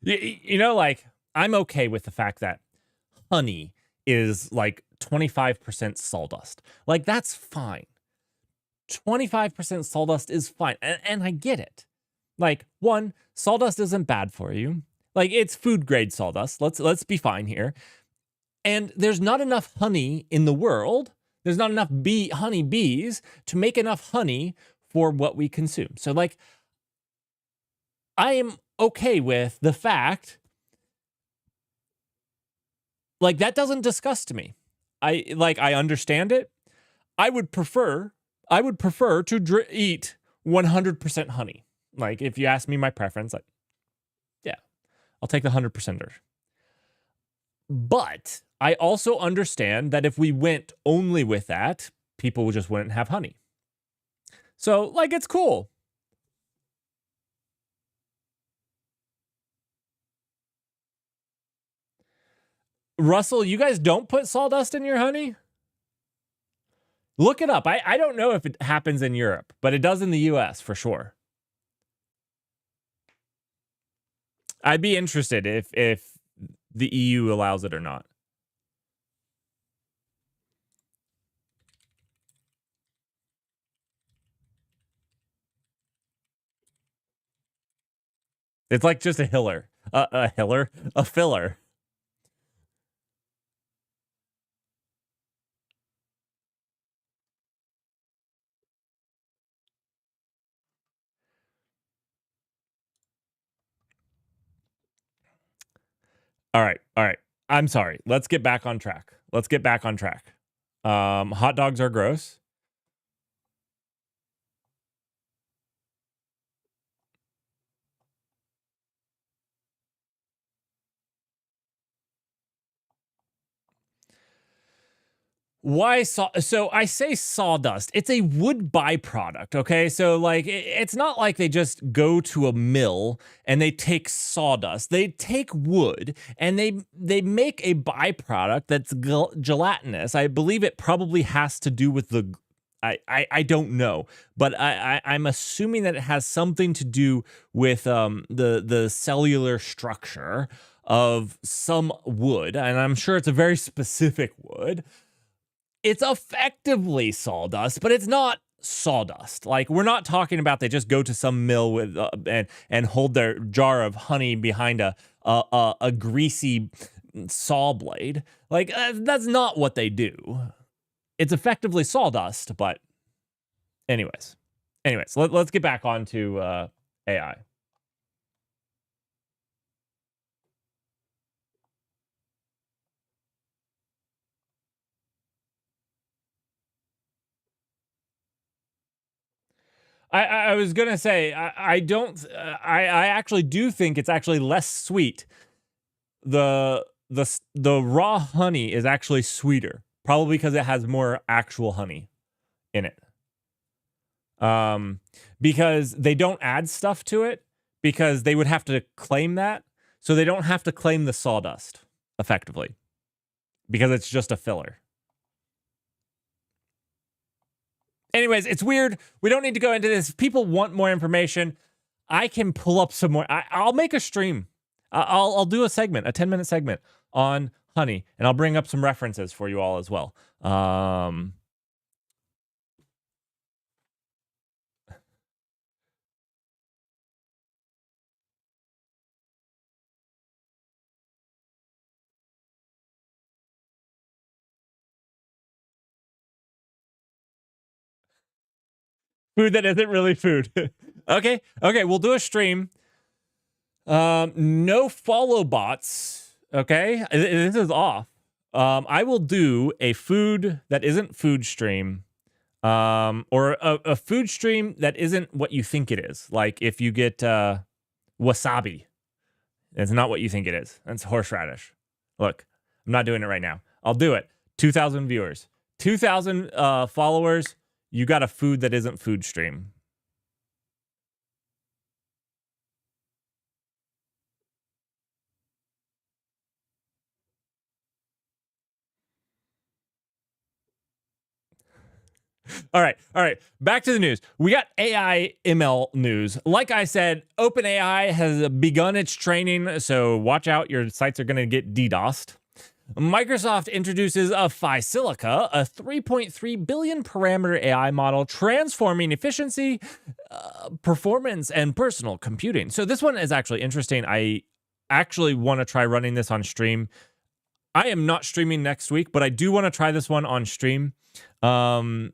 Like, I'm okay with the fact that honey is like 25% sawdust. Like, that's fine. 25% sawdust is fine. And I get it. Like, one, sawdust isn't bad for you. Like, it's food grade sawdust. Let's be fine here. And there's not enough honey in the world. There's not enough honey bees to make enough honey for what we consume. So, like, I am okay with the fact, like, that doesn't disgust me. I understand it. I would prefer to eat 100% honey. Like, if you ask me my preference, like, yeah, I'll take the 100%er. But I also understand that if we went only with that, people just wouldn't have honey. So, like, it's cool. Russell, you guys don't put sawdust in your honey? Look it up. I don't know if it happens in Europe, but it does in the US for sure. I'd be interested if the EU allows it or not. It's like just a hiller. A filler. All right. I'm sorry. Let's get back on track. Hot dogs are gross. Why so I say sawdust. It's a wood byproduct, okay? So like it's not like they just go to a mill and they take sawdust. They take wood and they make a byproduct that's gelatinous. I believe it probably has to do with the I don't know, but I'm assuming that it has something to do with the cellular structure of some wood, and I'm sure it's a very specific wood. It's effectively sawdust, but it's not sawdust. Like, we're not talking about they just go to some mill with and hold their jar of honey behind a greasy saw blade. Like, that's not what they do. It's effectively sawdust, but anyways, let's get back on to AI. I was gonna say I don't I actually do think it's actually less sweet. The raw honey is actually sweeter, probably because it has more actual honey in it. Because they don't add stuff to it because they would have to claim that, so they don't have to claim the sawdust effectively because it's just a filler. Anyways, it's weird. We don't need to go into this. If people want more information, I can pull up some more. I'll make a stream. I'll do a segment, a 10-minute segment on honey, and I'll bring up some references for you all as well. Food that isn't really food. Okay, we'll do a stream. No follow bots. Okay, this is off. I will do a food that isn't food stream. Or a food stream that isn't what you think it is. Like if you get wasabi, it's not what you think it is. That's horseradish. Look, I'm not doing it right now. I'll do it. 2,000 viewers, 2,000 followers. You got a food that isn't food stream. All right. Back to the news. We got AI ML news. Like I said, OpenAI has begun its training, so watch out. Your sites are going to get DDoSed. Microsoft introduces a PhiSilica, a 3.3 billion parameter AI model transforming efficiency, performance, and personal computing. So this one is actually interesting. I actually want to try running this on stream. I am not streaming next week, but I do want to try this one on stream. The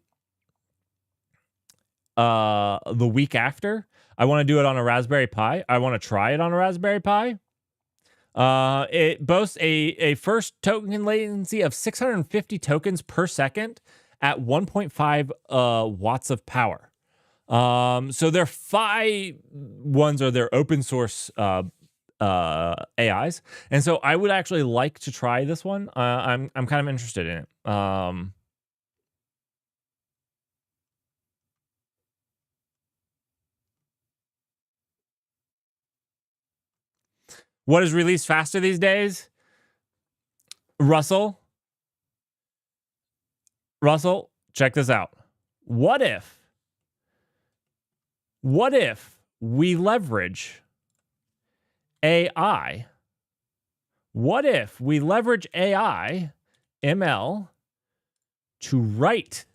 week after, I want to do it on a Raspberry Pi. I want to try it on a Raspberry Pi. It boasts a first token latency of 650 tokens per second at 1.5 watts of power. So their Phi ones are their open source AIs, and so I would actually like to try this one. I'm kind of interested in it. What is released faster these days? Russell, check this out. What if we leverage AI? What if we leverage AI, ML, to write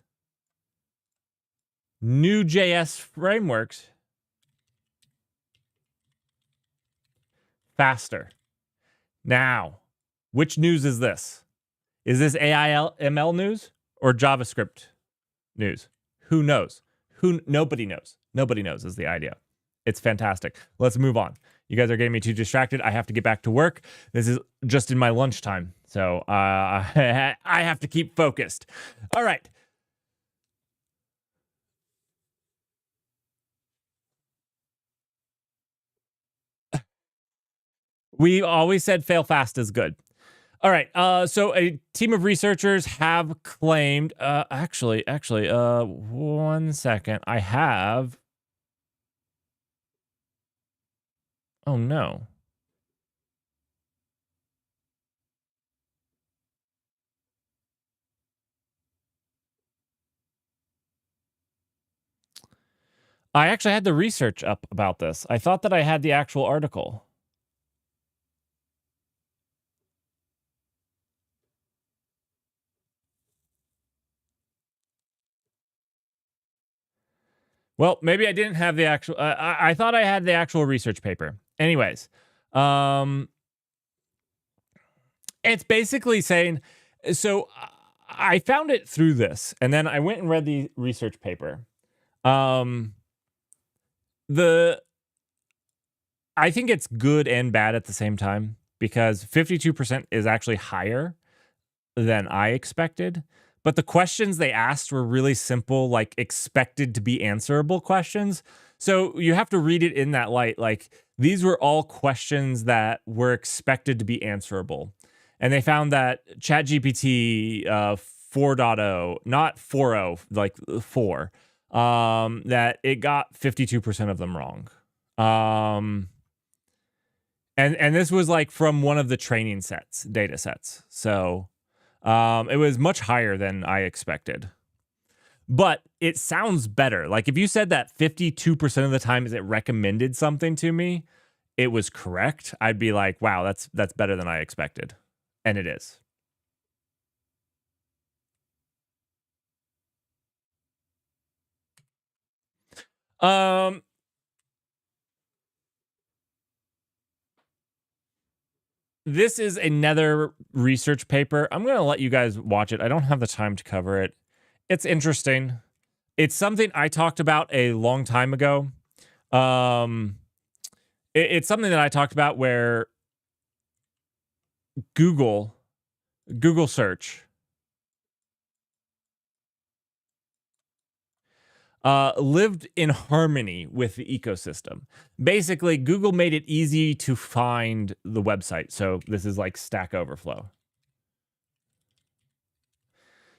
new JS frameworks faster? Now, which news is this? Is this AI ML news or JavaScript news? Who knows? Nobody knows. Nobody knows is the idea. It's fantastic. Let's move on. You guys are getting me too distracted. I have to get back to work. This is just in my lunchtime, so I have to keep focused. All right. We always said fail fast is good. All right. So a team of researchers have claimed. Actually, 1 second. I have. Oh no. I actually had the research up about this. I thought that I had the actual article. Well, maybe I didn't have the actual. I thought I had the actual research paper. Anyways, it's basically saying. So I found it through this, and then I went and read the research paper. I think it's good and bad at the same time because 52% is actually higher than I expected. But the questions they asked were really simple, like expected to be answerable questions. So you have to read it in that light. Like these were all questions that were expected to be answerable. And they found that ChatGPT 4.0, not 4.0, like 4, that it got 52% of them wrong. And this was like from one of the training data sets. So it was much higher than I expected. But it sounds better. Like if you said that 52% of the time it recommended something to me, it was correct, I'd be like, wow, that's better than I expected. And it is. This is another research paper. I'm going to let you guys watch it. I don't have the time to cover it. It's interesting. It's something I talked about a long time ago. It's something that I talked about where Google search lived in harmony with the ecosystem. Basically, Google made it easy to find the website. So this is like Stack Overflow.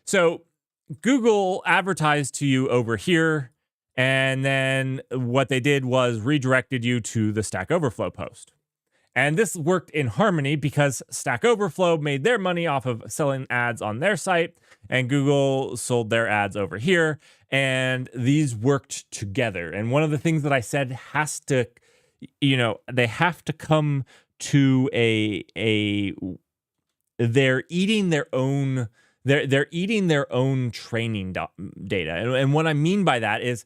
So Google advertised to you over here, and then what they did was redirected you to the Stack Overflow post. And this worked in harmony because Stack Overflow made their money off of selling ads on their site, and Google sold their ads over here. And these worked together. And one of the things that I said has to, they have to come to they're eating their own. They're eating their own training data. And what I mean by that is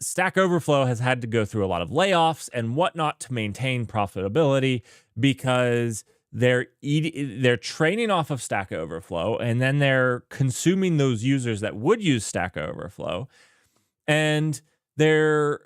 Stack Overflow has had to go through a lot of layoffs and whatnot to maintain profitability because they're training off of Stack Overflow, and then they're consuming those users that would use Stack Overflow, and they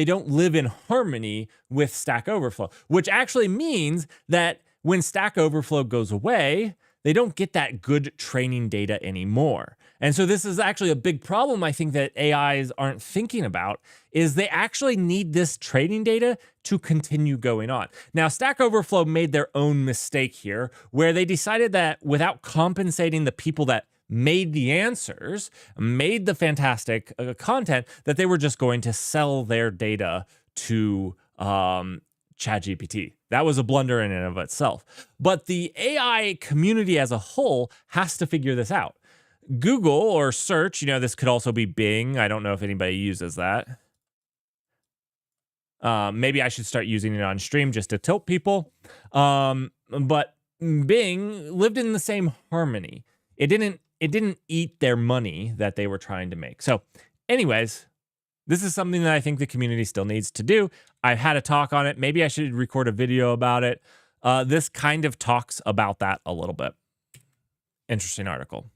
don't live in harmony with Stack Overflow, which actually means that when Stack Overflow goes away, they don't get that good training data anymore. And so this is actually a big problem I think that AIs aren't thinking about, is they actually need this training data to continue going on. Now, Stack Overflow made their own mistake here, where they decided that without compensating the people that made the answers, made the fantastic content, that they were just going to sell their data to ChatGPT. That was a blunder in and of itself. But the AI community as a whole has to figure this out. Google or search, this could also be Bing. I don't know if anybody uses that. Maybe I should start using it on stream just to tilt people. But Bing lived in the same harmony. It didn't eat their money that they were trying to make. So anyways, this is something that I think the community still needs to do. I've had a talk on it. Maybe I should record a video about it. This kind of talks about that a little bit. Interesting article.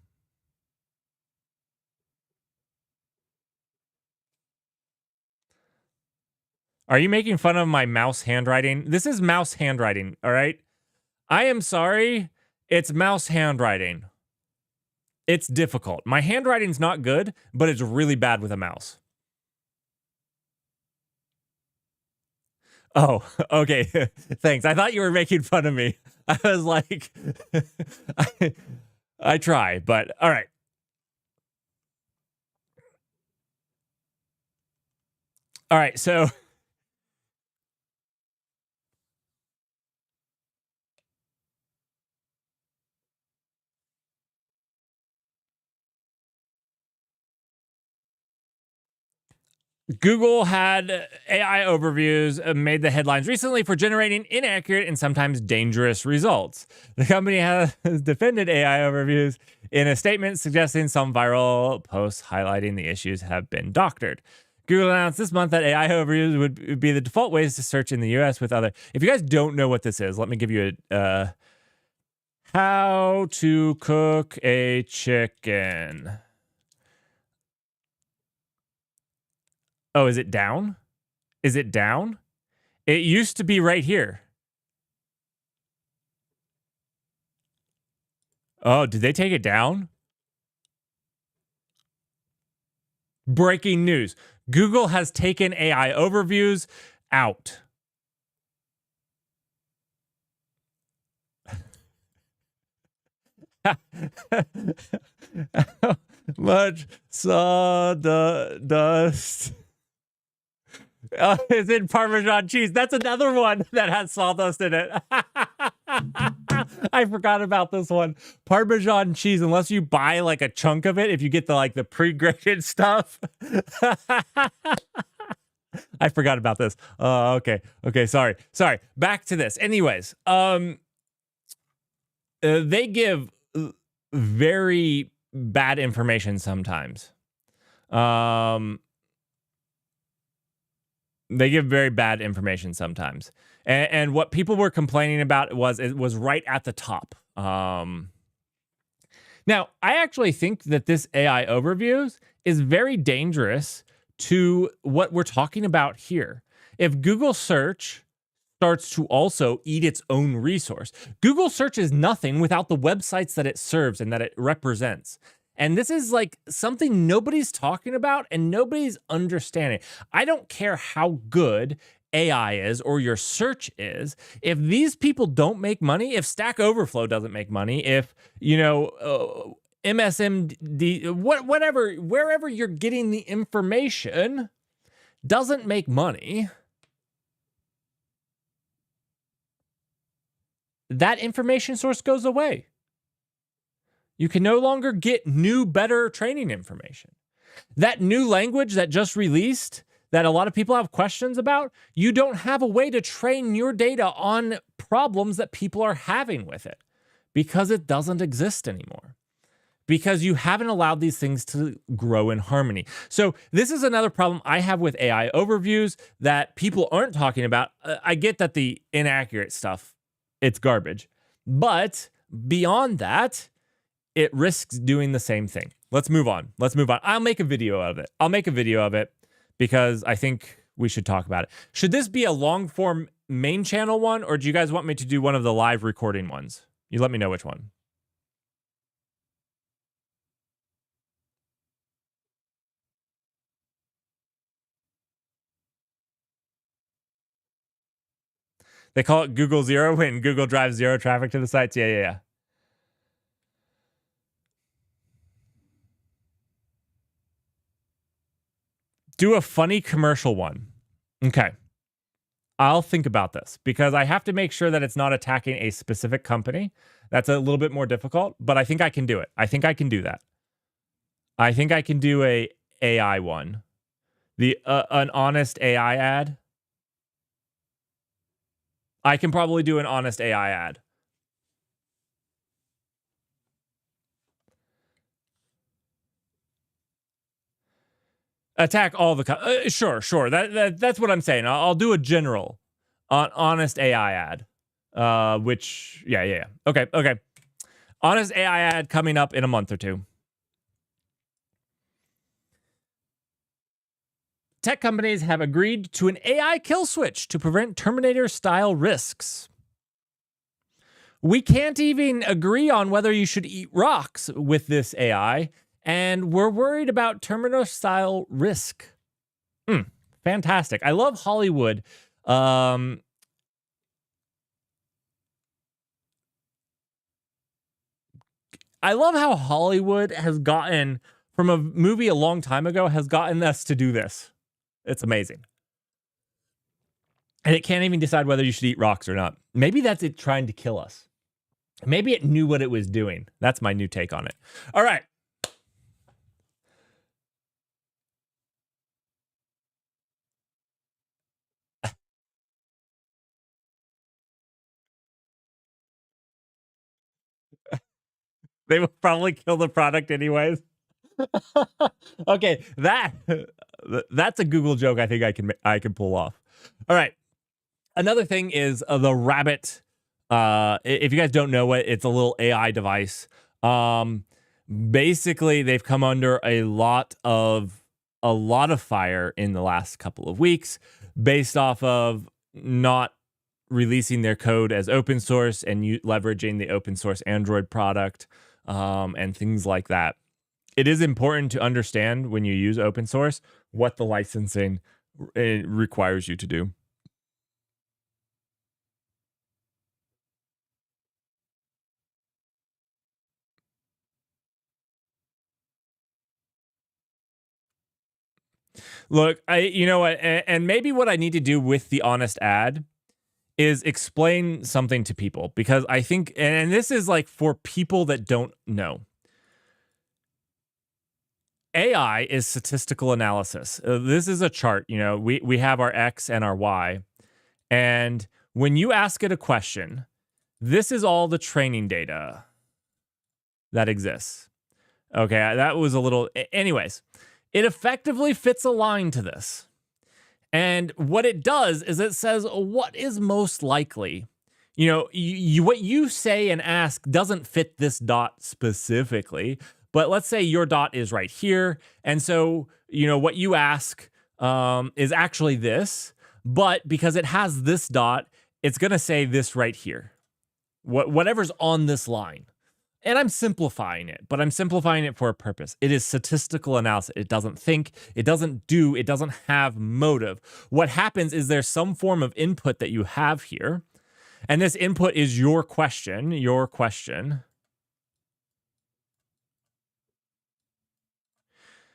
Are you making fun of my mouse handwriting? This is mouse handwriting, all right? I am sorry. It's mouse handwriting. It's difficult. My handwriting's not good, but it's really bad with a mouse. Oh, okay. Thanks. I thought you were making fun of me. I was like, I try, but all right. All right, so Google had AI overviews made the headlines recently for generating inaccurate and sometimes dangerous results. The company has defended AI overviews in a statement suggesting some viral posts highlighting the issues have been doctored. Google announced this month that AI overviews would be the default ways to search in the US with other. If you guys don't know what this is, let me give you a how to cook a chicken. Oh, is it down? Is it down? It used to be right here. Oh, did they take it down? Breaking news. Google has taken AI overviews out. How much sawdust? Is it Parmesan cheese? That's another one that has sawdust in it. I forgot about this one. Parmesan cheese, unless you buy like a chunk of it, if you get the pre-grated stuff. I forgot about this. Okay. Sorry. Back to this. Anyways, they give very bad information sometimes. They give very bad information sometimes. And what people were complaining about was it was right at the top. Now, I actually think that this AI overviews is very dangerous to what we're talking about here. If Google search starts to also eat its own resource, Google search is nothing without the websites that it serves and that it represents. And this is like something nobody's talking about and nobody's understanding. I don't care how good AI is or your search is. If these people don't make money, if Stack Overflow doesn't make money, if, MSMD, whatever, wherever you're getting the information doesn't make money, that information source goes away. You can no longer get new, better training information. That new language that just released, that a lot of people have questions about, you don't have a way to train your data on problems that people are having with it because it doesn't exist anymore. Because you haven't allowed these things to grow in harmony. So this is another problem I have with AI overviews that people aren't talking about. I get that the inaccurate stuff, it's garbage. But beyond that, it risks doing the same thing. Let's move on. I'll make a video of it because I think we should talk about it. Should this be a long form main channel one, or do you guys want me to do one of the live recording ones? You let me know which one. They call it Google Zero when Google drives zero traffic to the sites. Yeah. Do a funny commercial one. Okay. I'll think about this because I have to make sure that it's not attacking a specific company. That's a little bit more difficult, but I think I can do it. I think I can do that. I think I can do a AI one. The an honest AI ad. I can probably do an honest AI ad. Attack all the sure. That's what I'm saying. I'll do a general honest AI ad. Which yeah. Okay. Honest AI ad coming up in a month or two. Tech companies have agreed to an AI kill switch to prevent Terminator-style risks. We can't even agree on whether you should eat rocks with this AI, and we're worried about Terminator-style risk. Fantastic. I love Hollywood. I love how Hollywood has gotten, from a movie a long time ago, has gotten us to do this. It's amazing. And it can't even decide whether you should eat rocks or not. Maybe that's it trying to kill us. Maybe it knew what it was doing. That's my new take on it. All right. They will probably kill the product anyways. Okay, that's a Google joke I think I can pull off. All right. Another thing is the Rabbit. If you guys don't know it, it's a little AI device. Basically, they've come under a lot of fire in the last couple of weeks based off of not releasing their code as open source and leveraging the open source Android product and things like that. It is important to understand when you use open source what the licensing requires you to do. Look, you know what, and maybe what I need to do with the honest ad is explain something to people, because I think, and this is like for people that don't know, AI is statistical analysis. This is a chart. You know, we have our X and our Y, and when you ask it a question, this is all the training data that exists. Okay, that was a little. Anyways, it effectively fits a line to this. And what it does is it says what is most likely. You know, what you say and ask doesn't fit this dot specifically, but let's say your dot is right here. And so, you know, what you ask is actually this, but because it has this dot, it's going to say this right here. Whatever's on this line. And I'm simplifying it, but I'm simplifying it for a purpose. It is statistical analysis. It doesn't think, it doesn't have motive. What happens is there's some form of input that you have here, and this input is your question.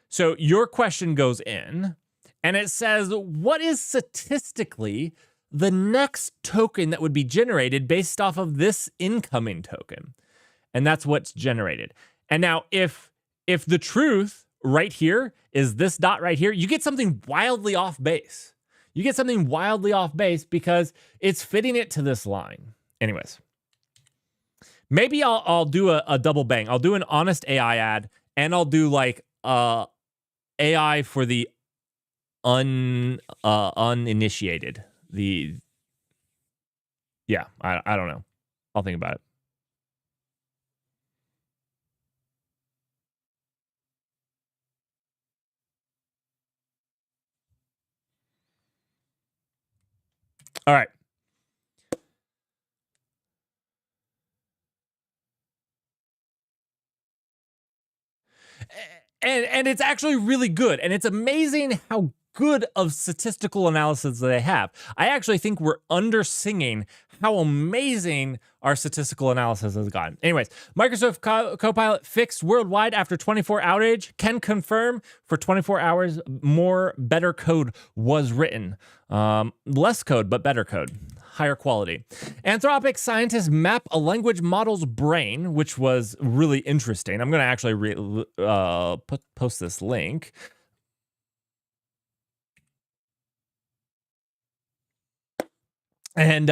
So your question goes in, and it says, what is statistically the next token that would be generated based off of this incoming token? And that's what's generated. And now if the truth right here is this dot right here, you get something wildly off base. You get something wildly off base because it's fitting it to this line. Anyways, maybe I'll do a double bang. I'll do an honest AI ad, and I'll do like AI for the uninitiated. I don't know. I'll think about it. All right. And it's actually really good. And it's amazing how good of statistical analysis that they have. I actually think we're under-singing how amazing our statistical analysis has gotten. Anyways, Microsoft Copilot fixed worldwide after 24 outage. Can confirm for 24 hours more better code was written. Less code, but better code. Higher quality. Anthropic scientists map a language model's brain, which was really interesting. I'm going to actually post this link. And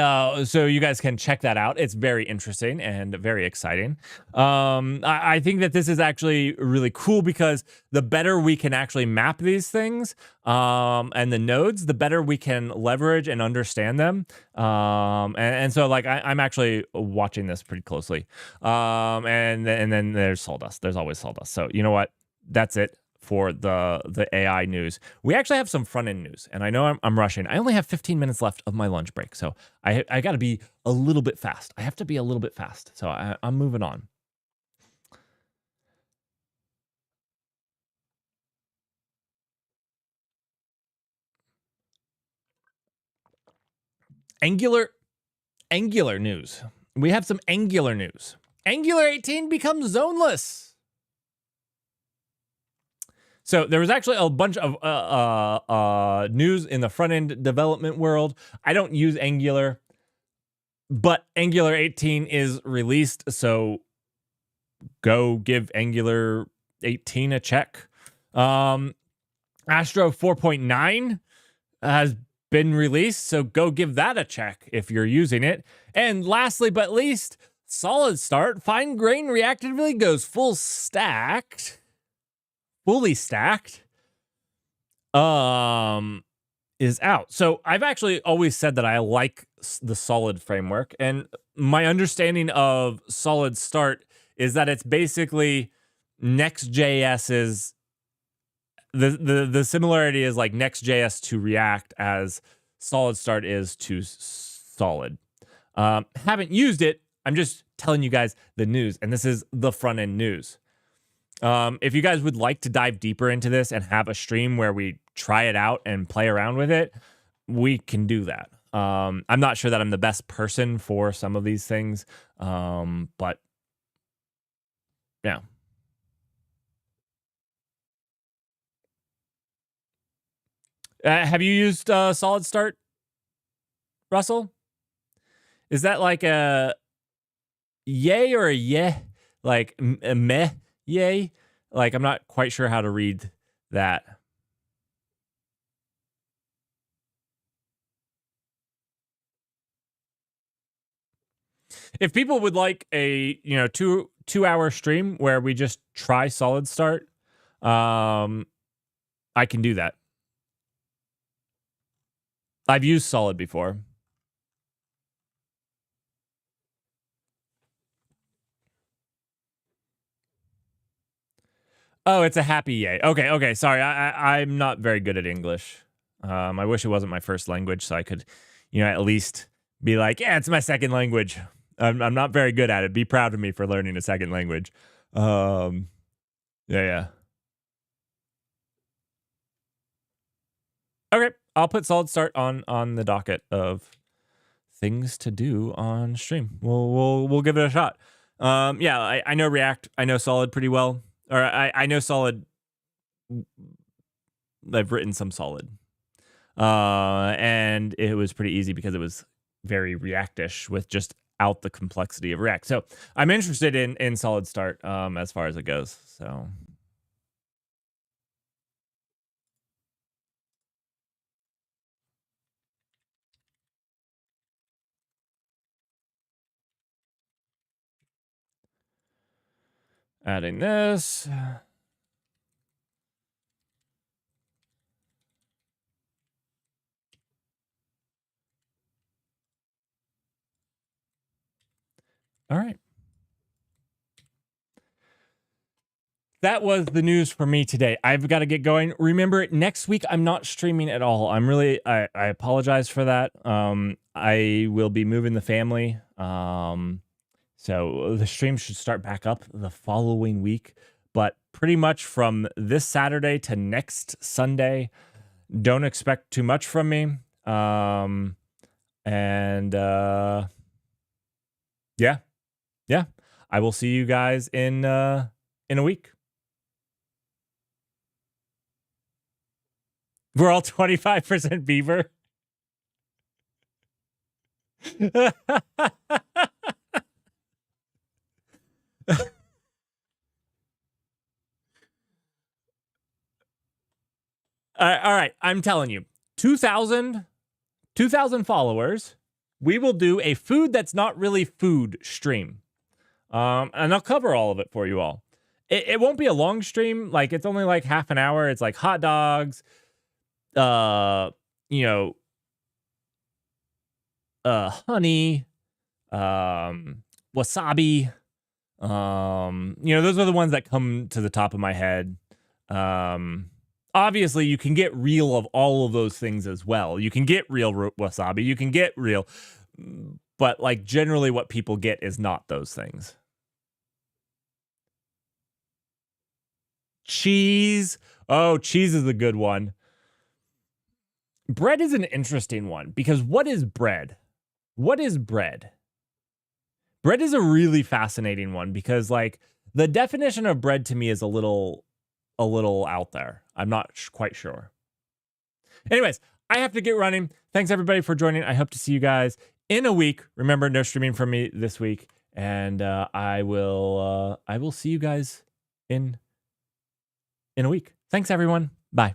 so you guys can check that out. It's very interesting and very exciting. I think that this is actually really cool because the better we can actually map these things and the nodes, the better we can leverage and understand them. And so like I'm actually watching this pretty closely. And then there's sawdust. There's always sawdust. So you know what? That's it for the AI news. We actually have some front end news, and I know I'm rushing. I only have 15 minutes left of my lunch break, so I got to be a little bit fast. I have to be a little bit fast, so I'm moving on. Angular news. We have some Angular news. Angular 18 becomes zoneless. So there was actually a bunch of news in the front-end development world. I don't use Angular, but Angular 18 is released, so go give Angular 18 a check. Astro 4.9 has been released, so go give that a check if you're using it. And lastly but least, Solid Start fine-grained reactively goes fully stacked is out. So I've actually always said that I like the Solid framework, and my understanding of Solid Start is that it's basically Next.js's the similarity is like Next.js to React as Solid Start is to Solid. Haven't used it. I'm just telling you guys the news, and this is the front end news. If you guys would like to dive deeper into this and have a stream where we try it out and play around with it, we can do that. I'm not sure that I'm the best person for some of these things, but yeah. Have you used Solid Start, Russell? Is that like a yay or a yeah? Like a meh yay? Like, I'm not quite sure how to read that. If people would like a, 2-hour stream where we just try Solid Start, I can do that. I've used Solid before. Oh, it's a happy yay. Okay. Sorry, I'm not very good at English. I wish it wasn't my first language, so I could, at least be like, yeah, it's my second language. I'm not very good at it. Be proud of me for learning a second language. Yeah. Okay, I'll put Solid Start on the docket of things to do on stream. We'll give it a shot. Yeah, I know React. I know Solid pretty well. Or I know Solid. I've written some Solid. And it was pretty easy because it was very React-ish with just out the complexity of React. So I'm interested in Solid Start as far as it goes. So adding this. All right. That was the news for me today. I've got to get going. Remember, next week I'm not streaming at all. I apologize for that. I will be moving the family. So the stream should start back up the following week. But pretty much from this Saturday to next Sunday, Don't expect too much from me. Yeah. I will see you guys in a week. We're all 25% beaver. All right, I'm telling you, 2,000 followers, we will do a food that's not really food stream. And I'll cover all of it for you all. It won't be a long stream. Like, it's only like half an hour. It's like hot dogs, honey, wasabi. Those are the ones that come to the top of my head. Obviously, you can get real of all of those things as well. You can get real wasabi. You can get real. But, like, generally what people get is not those things. Cheese. Oh, cheese is a good one. Bread is an interesting one because what is bread? What is bread? Bread is a really fascinating one because, like, the definition of bread to me is a little out there. I'm not quite sure. Anyways, I have to get running. Thanks everybody for joining. I hope to see you guys in a week. Remember, no streaming from me this week, and I will see you guys in a week. Thanks everyone. Bye.